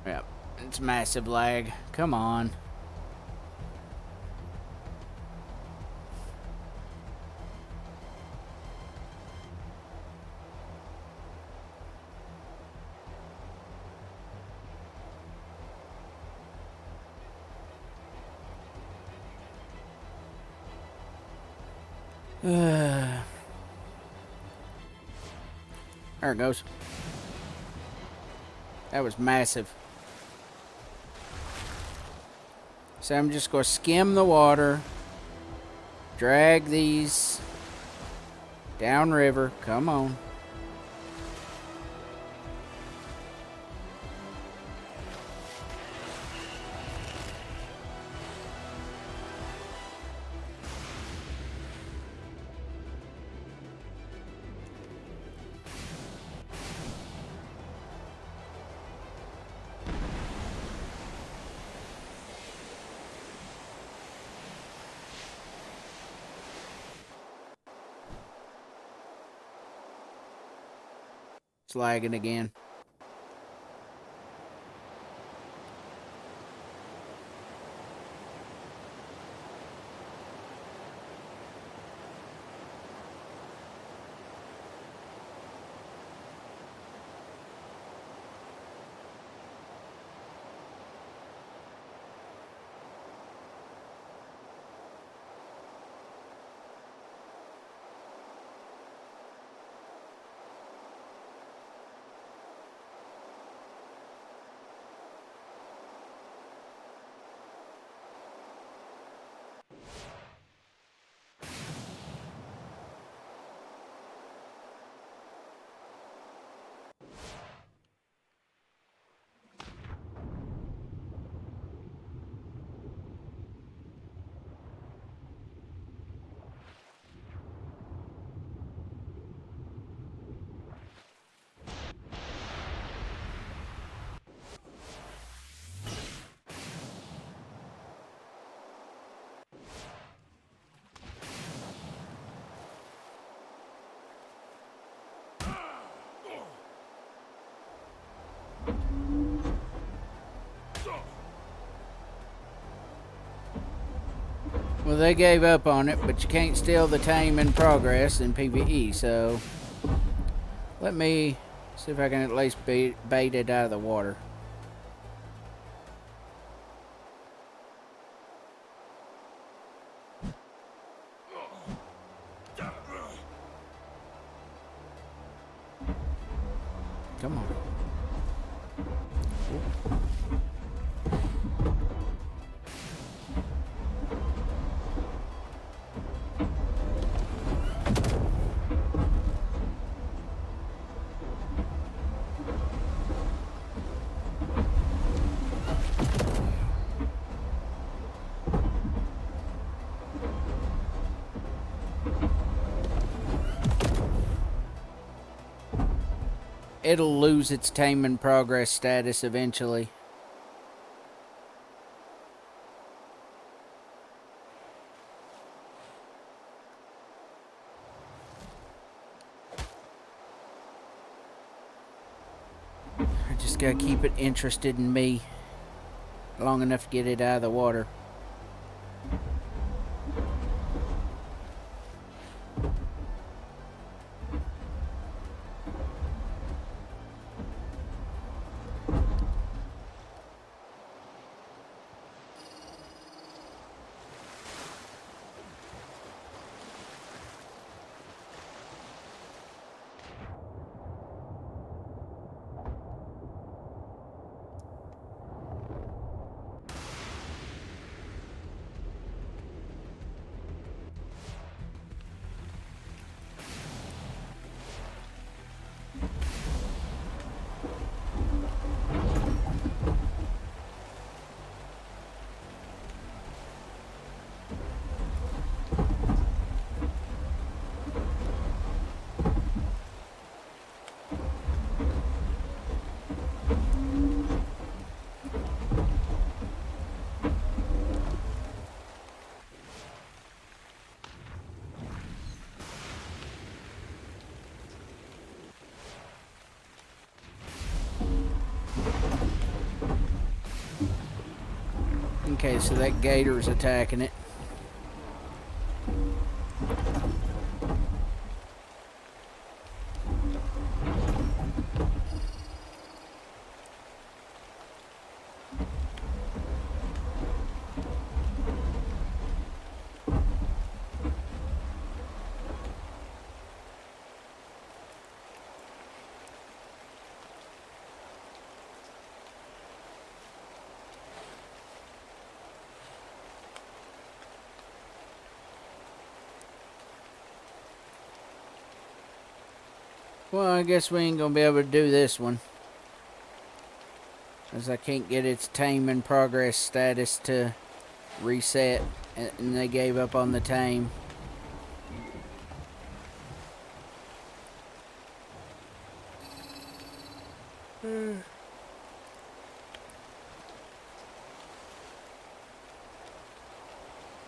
Yep, it's massive lag. Come on. There it goes. That was massive. So I'm just going to skim the water, drag these downriver. Come on. It's lagging again. Well, they gave up on it, but you can't steal the tame in progress in PvE, so let me see if I can at least bait it out of the water. Come on. It'll lose its tame in progress status eventually. I just gotta keep it interested in me long enough to get it out of the water. Okay, so that gator's attacking it. Well, I guess we ain't gonna be able to do this one, as I can't get its tame in progress status to reset, and they gave up on the tame.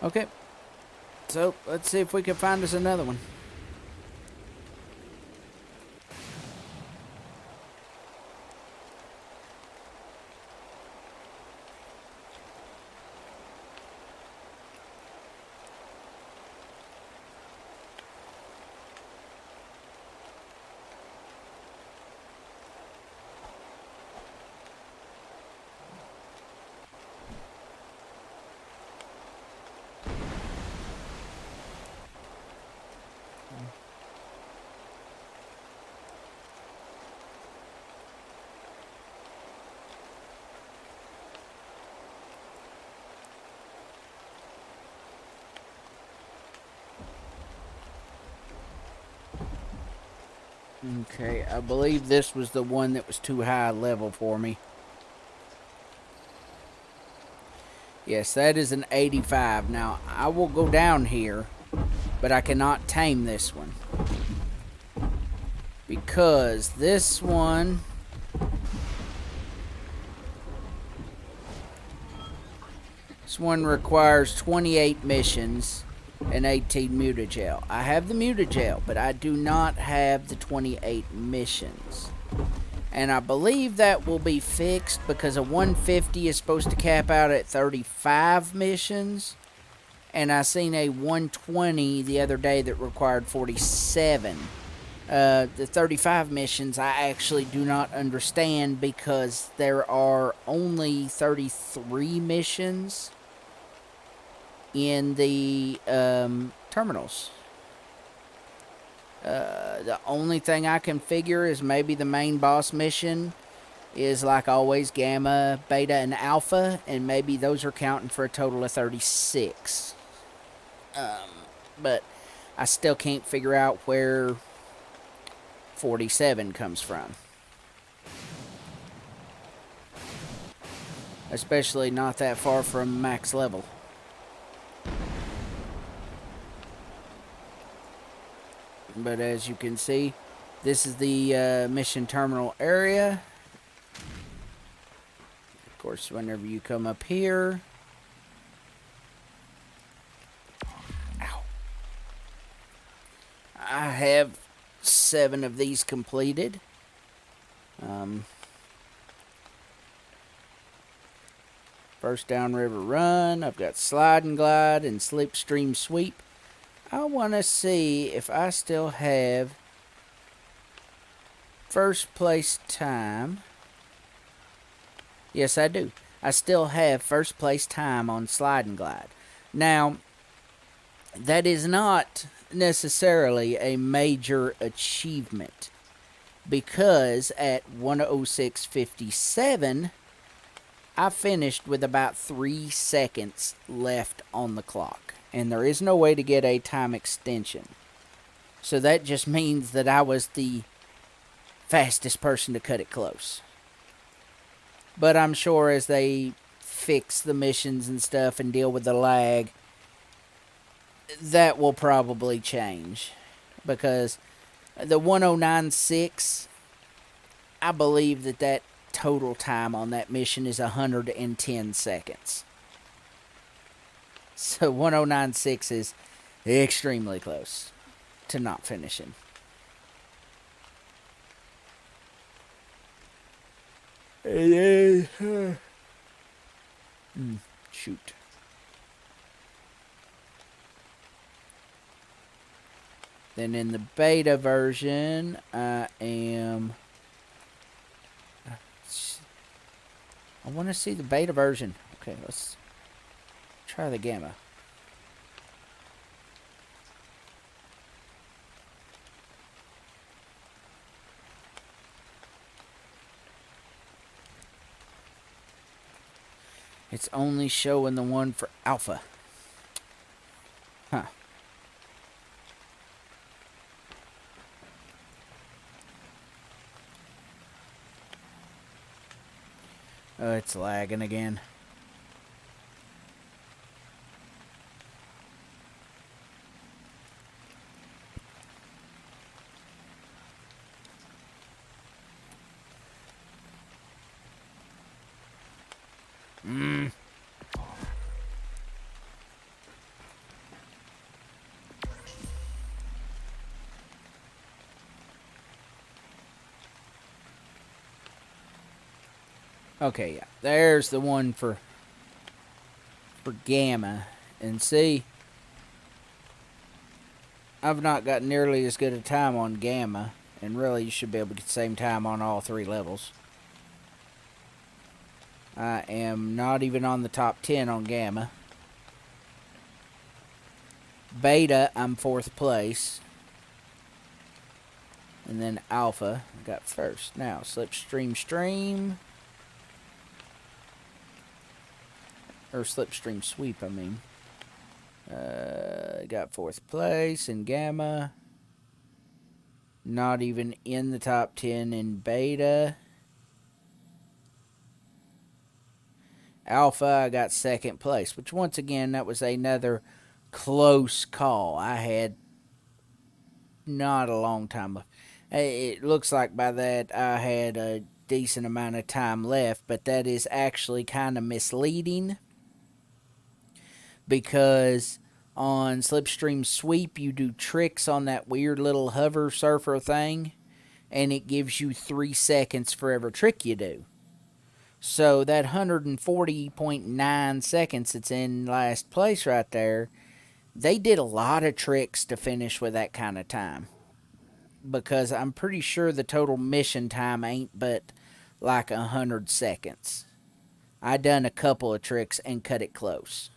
Okay, so let's see if we can find us another one. Okay, I believe this was the one that was too high level for me. Yes, that is an 85. Now, I will go down here, but I cannot tame this one. Because this one... This one requires 28 missions and 18 mutagel. I have the mutagel, but I do not have the 28 missions. And I believe that will be fixed because a 150 is supposed to cap out at 35 missions. And I seen a 120 the other day that required 47. The 35 missions I actually do not understand because there are only 33 missions in the terminals. The only thing I can figure is maybe the main boss mission is, like always, Gamma, Beta, and Alpha, and maybe those are counting for a total of 36. But I still can't figure out where 47 comes from. Especially not that far from max level. But as you can see, this is the mission terminal area. Of course, whenever you come up here... Ow. I have 7 of these completed. First downriver run. I've got slide and glide and slipstream sweep. I want to see if I still have first place time. Yes, I do. I still have first place time on slide and glide. Now, that is not necessarily a major achievement because at 106.57 I finished with about 3 seconds left on the clock, and there is no way to get a time extension. So that just means that I was the fastest person to cut it close. But I'm sure as they fix the missions and stuff and deal with the lag, that will probably change. Because the 109.6, I believe that total time on that mission is 110 seconds. So 109.6 is extremely close to not finishing. Shoot. Then in the beta version, I want to see the beta version. Okay, let's try the Gamma. It's only showing the one for Alpha. Huh. Oh, it's lagging again. Okay, yeah. There's the one for Gamma. And see, I've not got nearly as good a time on Gamma. And really, you should be able to get the same time on all 3 levels. I am not even on the top 10 on Gamma. Beta, I'm 4th place. And then Alpha, I got first. Now, Slipstream Stream. Or Slipstream Sweep, I mean. Got 4th place in Gamma. Not even in the top 10 in beta. Alpha, I got second place, which once again, that was another close call. I had not a long time left. It looks like by that I had a decent amount of time left, but that is actually kind of misleading because on Slipstream Sweep you do tricks on that weird little hover surfer thing, and it gives you 3 seconds for every trick you do. So that 140.9 seconds that's in last place right there, they did a lot of tricks to finish with that kind of time. Because I'm pretty sure the total mission time ain't but like 100 seconds. I done a couple of tricks and cut it close.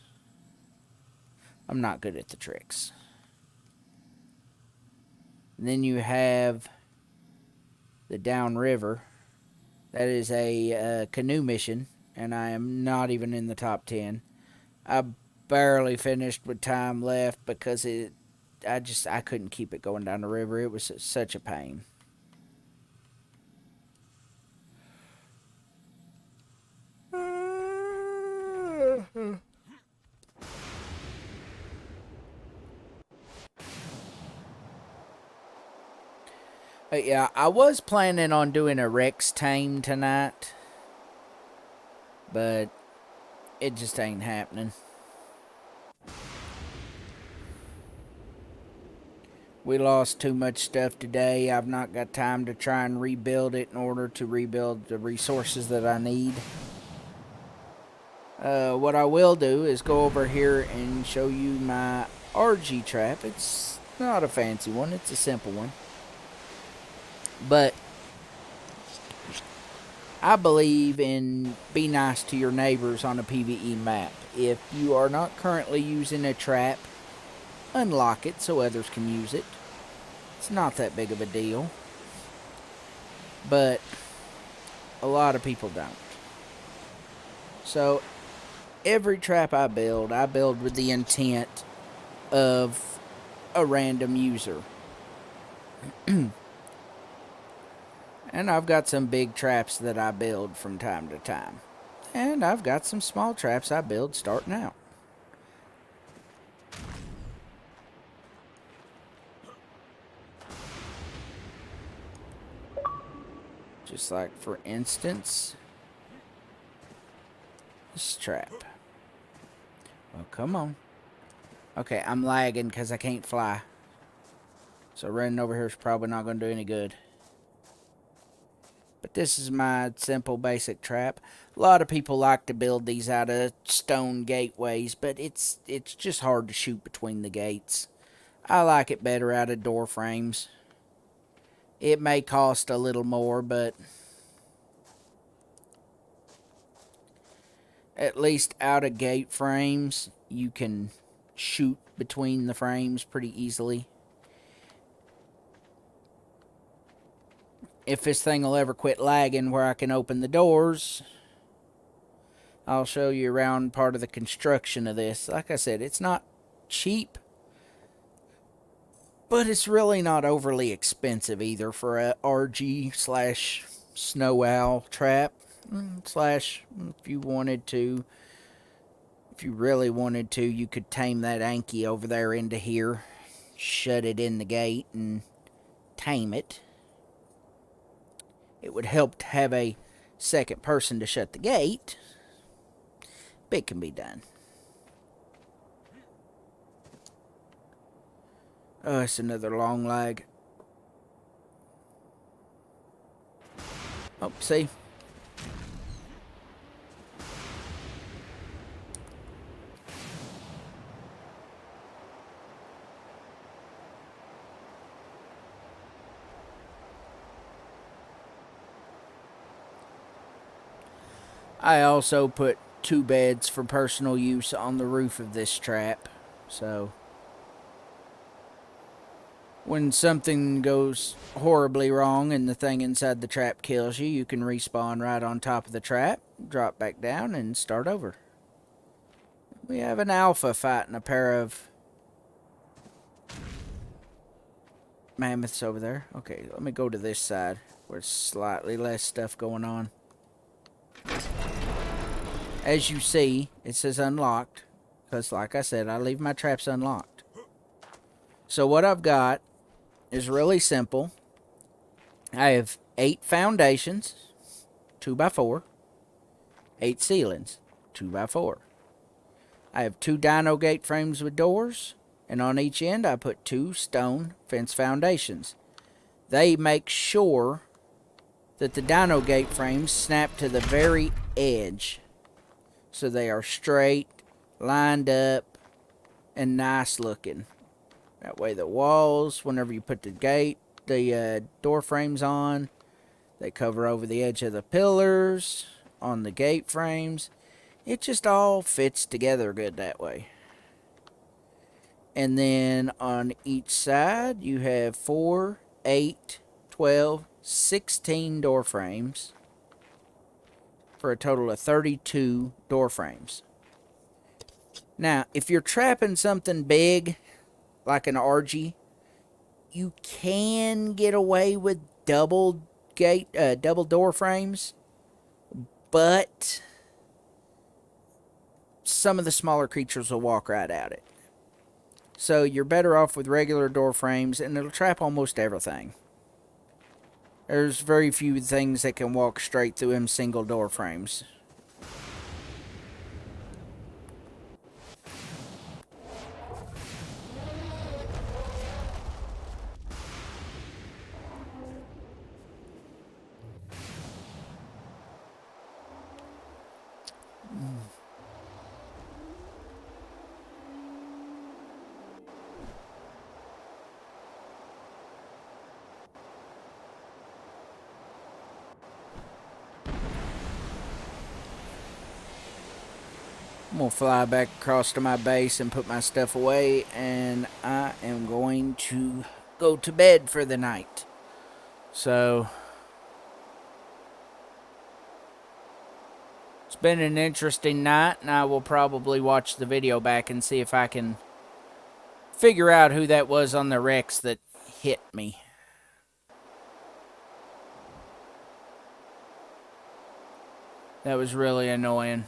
I'm not good at the tricks. And then you have the downriver. That is a canoe mission, and I am not even in the top 10. I barely finished with time left because I couldn't keep it going down the river. It was such a pain. But yeah, I was planning on doing a Rex tame tonight, but it just ain't happening. We lost too much stuff today. I've not got time to try and rebuild it in order to rebuild the resources that I need. What I will do is go over here and show you my RG trap. It's not a fancy one, it's a simple one. But I believe in be nice to your neighbors on a PvE map. If you are not currently using a trap, unlock it so others can use it. It's not that big of a deal. But a lot of people don't. So every trap I build with the intent of a random user. And I've got some big traps that I build from time to time. And I've got some small traps I build starting out. Just like, for instance, this trap. Well, come on. Okay, I'm lagging because I can't fly. So running over here is probably not going to do any good. But this is my simple basic trap. A lot of people like to build these out of stone gateways, but it's just hard to shoot between the gates. I like it better out of door frames. It may cost a little more, but at least out of gate frames, you can shoot between the frames pretty easily. If this thing will ever quit lagging where I can open the doors, I'll show you around part of the construction of this. Like I said, it's not cheap, but it's really not overly expensive either for a RG slash snow owl trap. Slash, if you really wanted to, you could tame that Anki over there into here, shut it in the gate, and tame it. It would help to have a second person to shut the gate, but it can be done. Oh, it's another long lag. Oh, see? I also put 2 beds for personal use on the roof of this trap, so when something goes horribly wrong and the thing inside the trap kills you, you can respawn right on top of the trap, drop back down, and start over. We have an alpha fighting a pair of mammoths over there. Okay, let me go to this side where it's slightly less stuff going on. As you see, it says unlocked. Because like I said, I leave my traps unlocked. So what I've got is really simple. I have 8 foundations, 2x4. 8 ceilings, 2x4. I have 2 dino gate frames with doors. And on each end, I put 2 stone fence foundations. They make sure that the dino gate frames snap to the very edge. So they are straight, lined up, and nice looking. That way the walls, whenever you put the door frames on, they cover over the edge of the pillars on the gate frames. It just all fits together good that way. And then on each side, you have 4, 8, 12, 16 door frames for a total of 32 door frames. Now, if you're trapping something big, like an RG, you can get away with double door frames, but some of the smaller creatures will walk right at it. So you're better off with regular door frames, and it'll trap almost everything. There's very few things that can walk straight through them single door frames. I'm going to fly back across to my base and put my stuff away, and I am going to go to bed for the night. So, it's been an interesting night, and I will probably watch the video back and see if I can figure out who that was on the Rex that hit me. That was really annoying.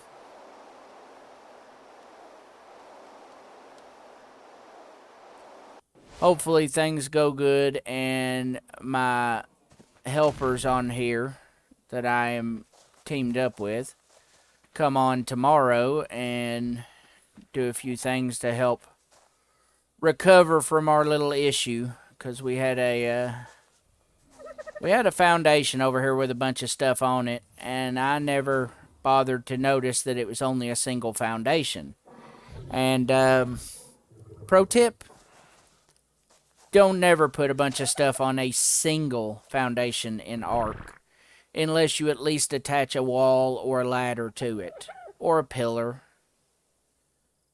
Hopefully things go good and my helpers on here that I am teamed up with come on tomorrow and do a few things to help recover from our little issue, because we had a foundation over here with a bunch of stuff on it, and I never bothered to notice that it was only a single foundation. And pro tip, don't never put a bunch of stuff on a single foundation in Ark unless you at least attach a wall or a ladder to it, or a pillar.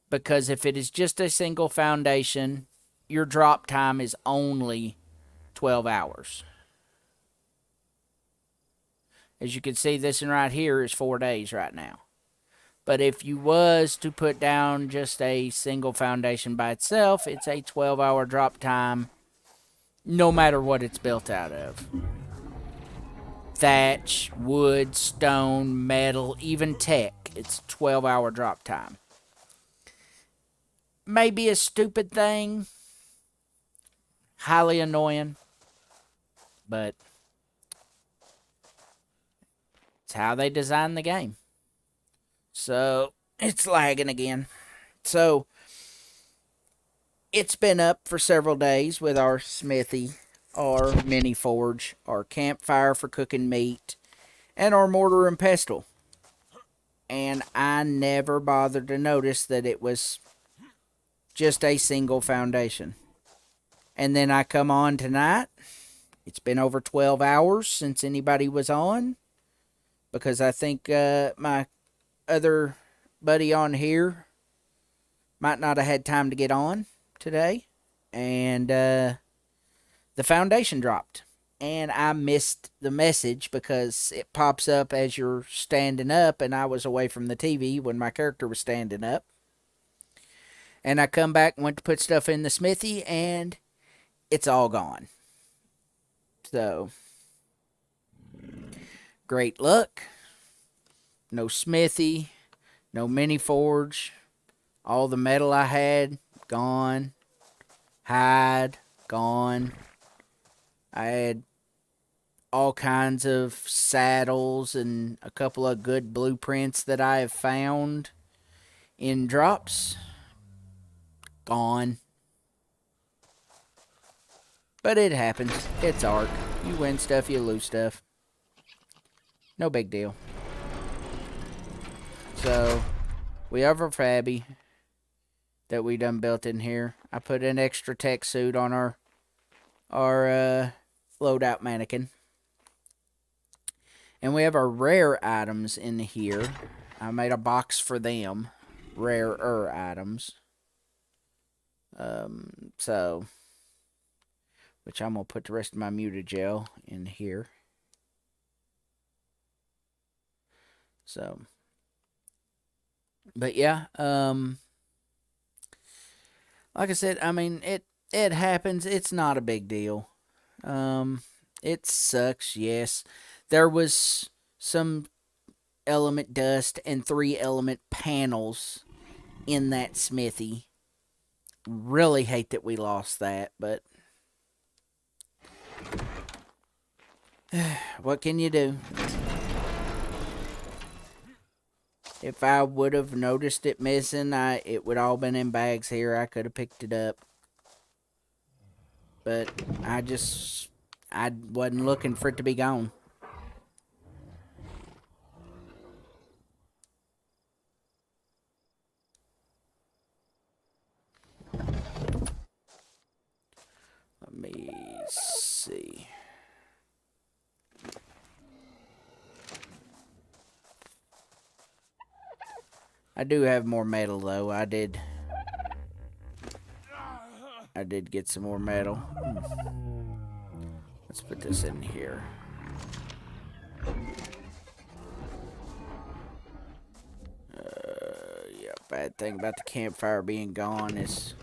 Because if it is just a single foundation, your drop time is only 12 hours. As you can see, this one right here is 4 days right now. But if you was to put down just a single foundation by itself, it's a 12-hour drop time, no matter what it's built out of. Thatch, wood, stone, metal, even tech, it's 12-hour drop time. Maybe a stupid thing, highly annoying, but it's how they designed the game. So, it's lagging again. So, it's been up for several days with our smithy, our mini forge, our campfire for cooking meat, and our mortar and pestle. And I never bothered to notice that it was just a single foundation. And then I come on tonight. It's been over 12 hours since anybody was on, because I think my other buddy on here might not have had time to get on today, and the foundation dropped, and I missed the message because it pops up as you're standing up, and I was away from the TV when my character was standing up. And I come back and went to put stuff in the smithy, and it's all gone. So, great luck. No smithy, no mini forge. All the metal I had, gone. Hide, gone. I had all kinds of saddles and a couple of good blueprints that I have found in drops. Gone. But it happens. It's Ark. You win stuff, you lose stuff. No big deal. So, we have our Fabby that we done built in here. I put an extra tech suit on our loadout mannequin. And we have our rare items in here. I made a box for them. Rarer items. So, which I'm going to put the rest of my mutagel in here. So, but yeah, like I said, I mean, it happens. It's not a big deal. It sucks, yes. There was some element dust and 3 element panels in that smithy. Really hate that we lost that, but what can you do? If I would have noticed it missing, it would all been in bags here. I could have picked it up. But I wasn't looking for it to be gone. Let me see. I do have more metal though. I did get some more metal. Let's put this in here. Yeah, bad thing about the campfire being gone is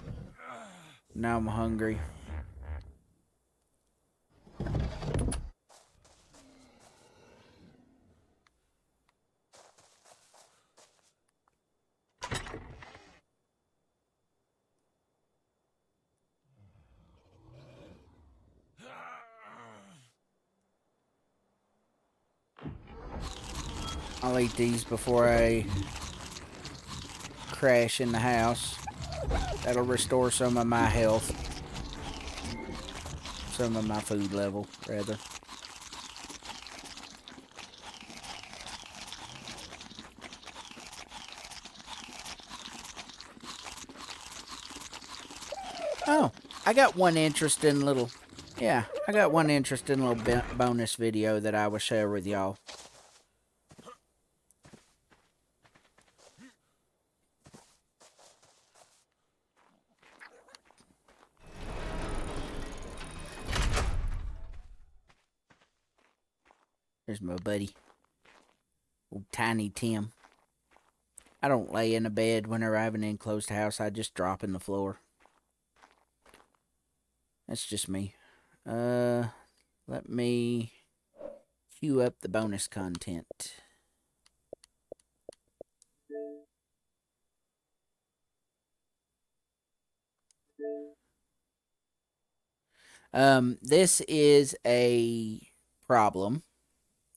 now I'm hungry. I'll eat these before I crash in the house. That'll restore some of my health. Some of my food level, rather. Oh, I got one interesting little... Yeah, I got one interesting little bonus video that I will share with y'all. There's my buddy. Old Tiny Tim. I don't lay in a bed whenever I have an enclosed house. I just drop in the floor. That's just me. Let me queue up the bonus content. This is a problem,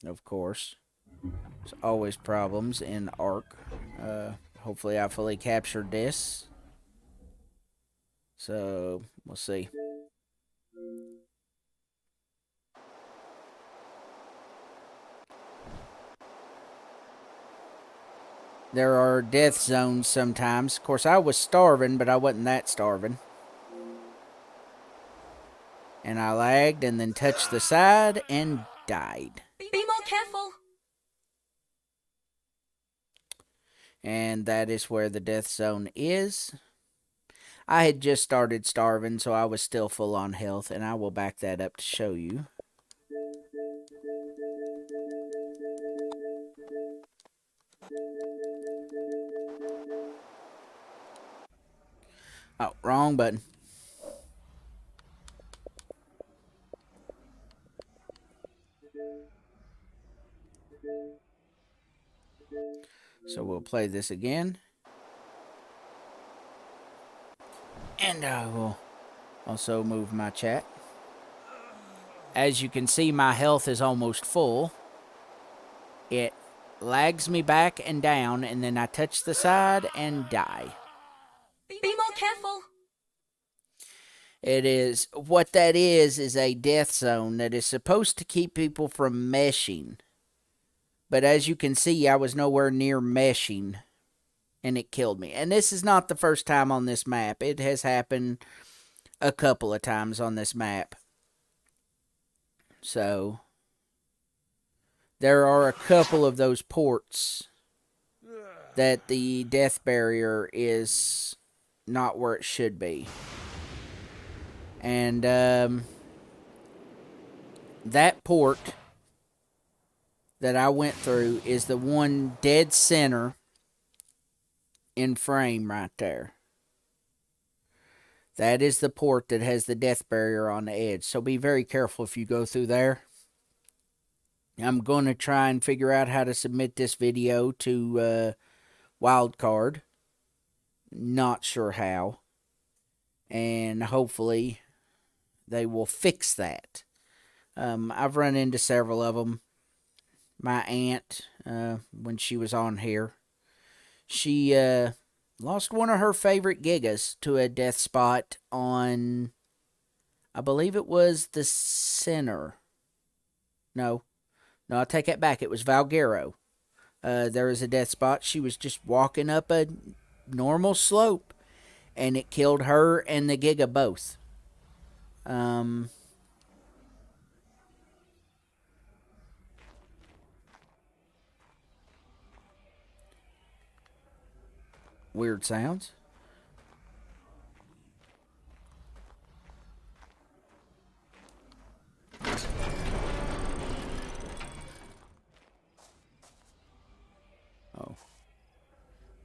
of course. There's always problems in Ark. Hopefully I fully captured this. So, we'll see. There are death zones sometimes. Of course, I was starving, but I wasn't that starving. And I lagged and then touched the side and died. Be more careful. And that is where the death zone is. I had just started starving, so I was still full on health, and I will back that up to show you. Oh, wrong button. So we'll play this again. And I will also move my chat. As you can see, my health is almost full. It lags me back and down, and then I touch the side and die. Be more careful. It is, what that is a death zone that is supposed to keep people from meshing. But as you can see, I was nowhere near meshing, and it killed me. And this is not the first time on this map. It has happened a couple of times on this map. So, there are a couple of those ports that the death barrier is not where it should be. And that port that I went through is the one dead center in frame right there. That is the port that has the death barrier on the edge. So be very careful if you go through there. I'm going to try and figure out how to submit this video to Wildcard. Not sure how. And hopefully they will fix that. I've run into several of them. My aunt, when she was on here, she lost one of her favorite gigas to a death spot on, I believe it was the center. No, I take that back. It was Valguero. There was a death spot. She was just walking up a normal slope, and it killed her and the giga both. Weird sounds. Oh.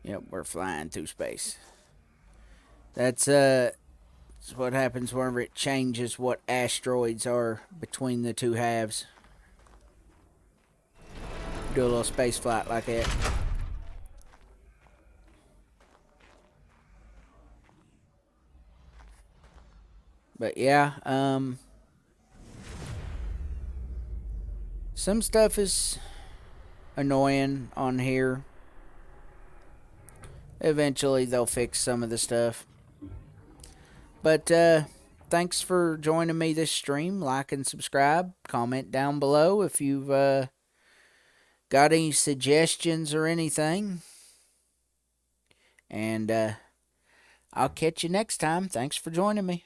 Yep, we're flying through space. That's what happens whenever it changes what asteroids are between the two halves. Do a little space flight like that. But yeah, some stuff is annoying on here. Eventually they'll fix some of the stuff. But thanks for joining me this stream. Like and subscribe. Comment down below if you've got any suggestions or anything. And I'll catch you next time. Thanks for joining me.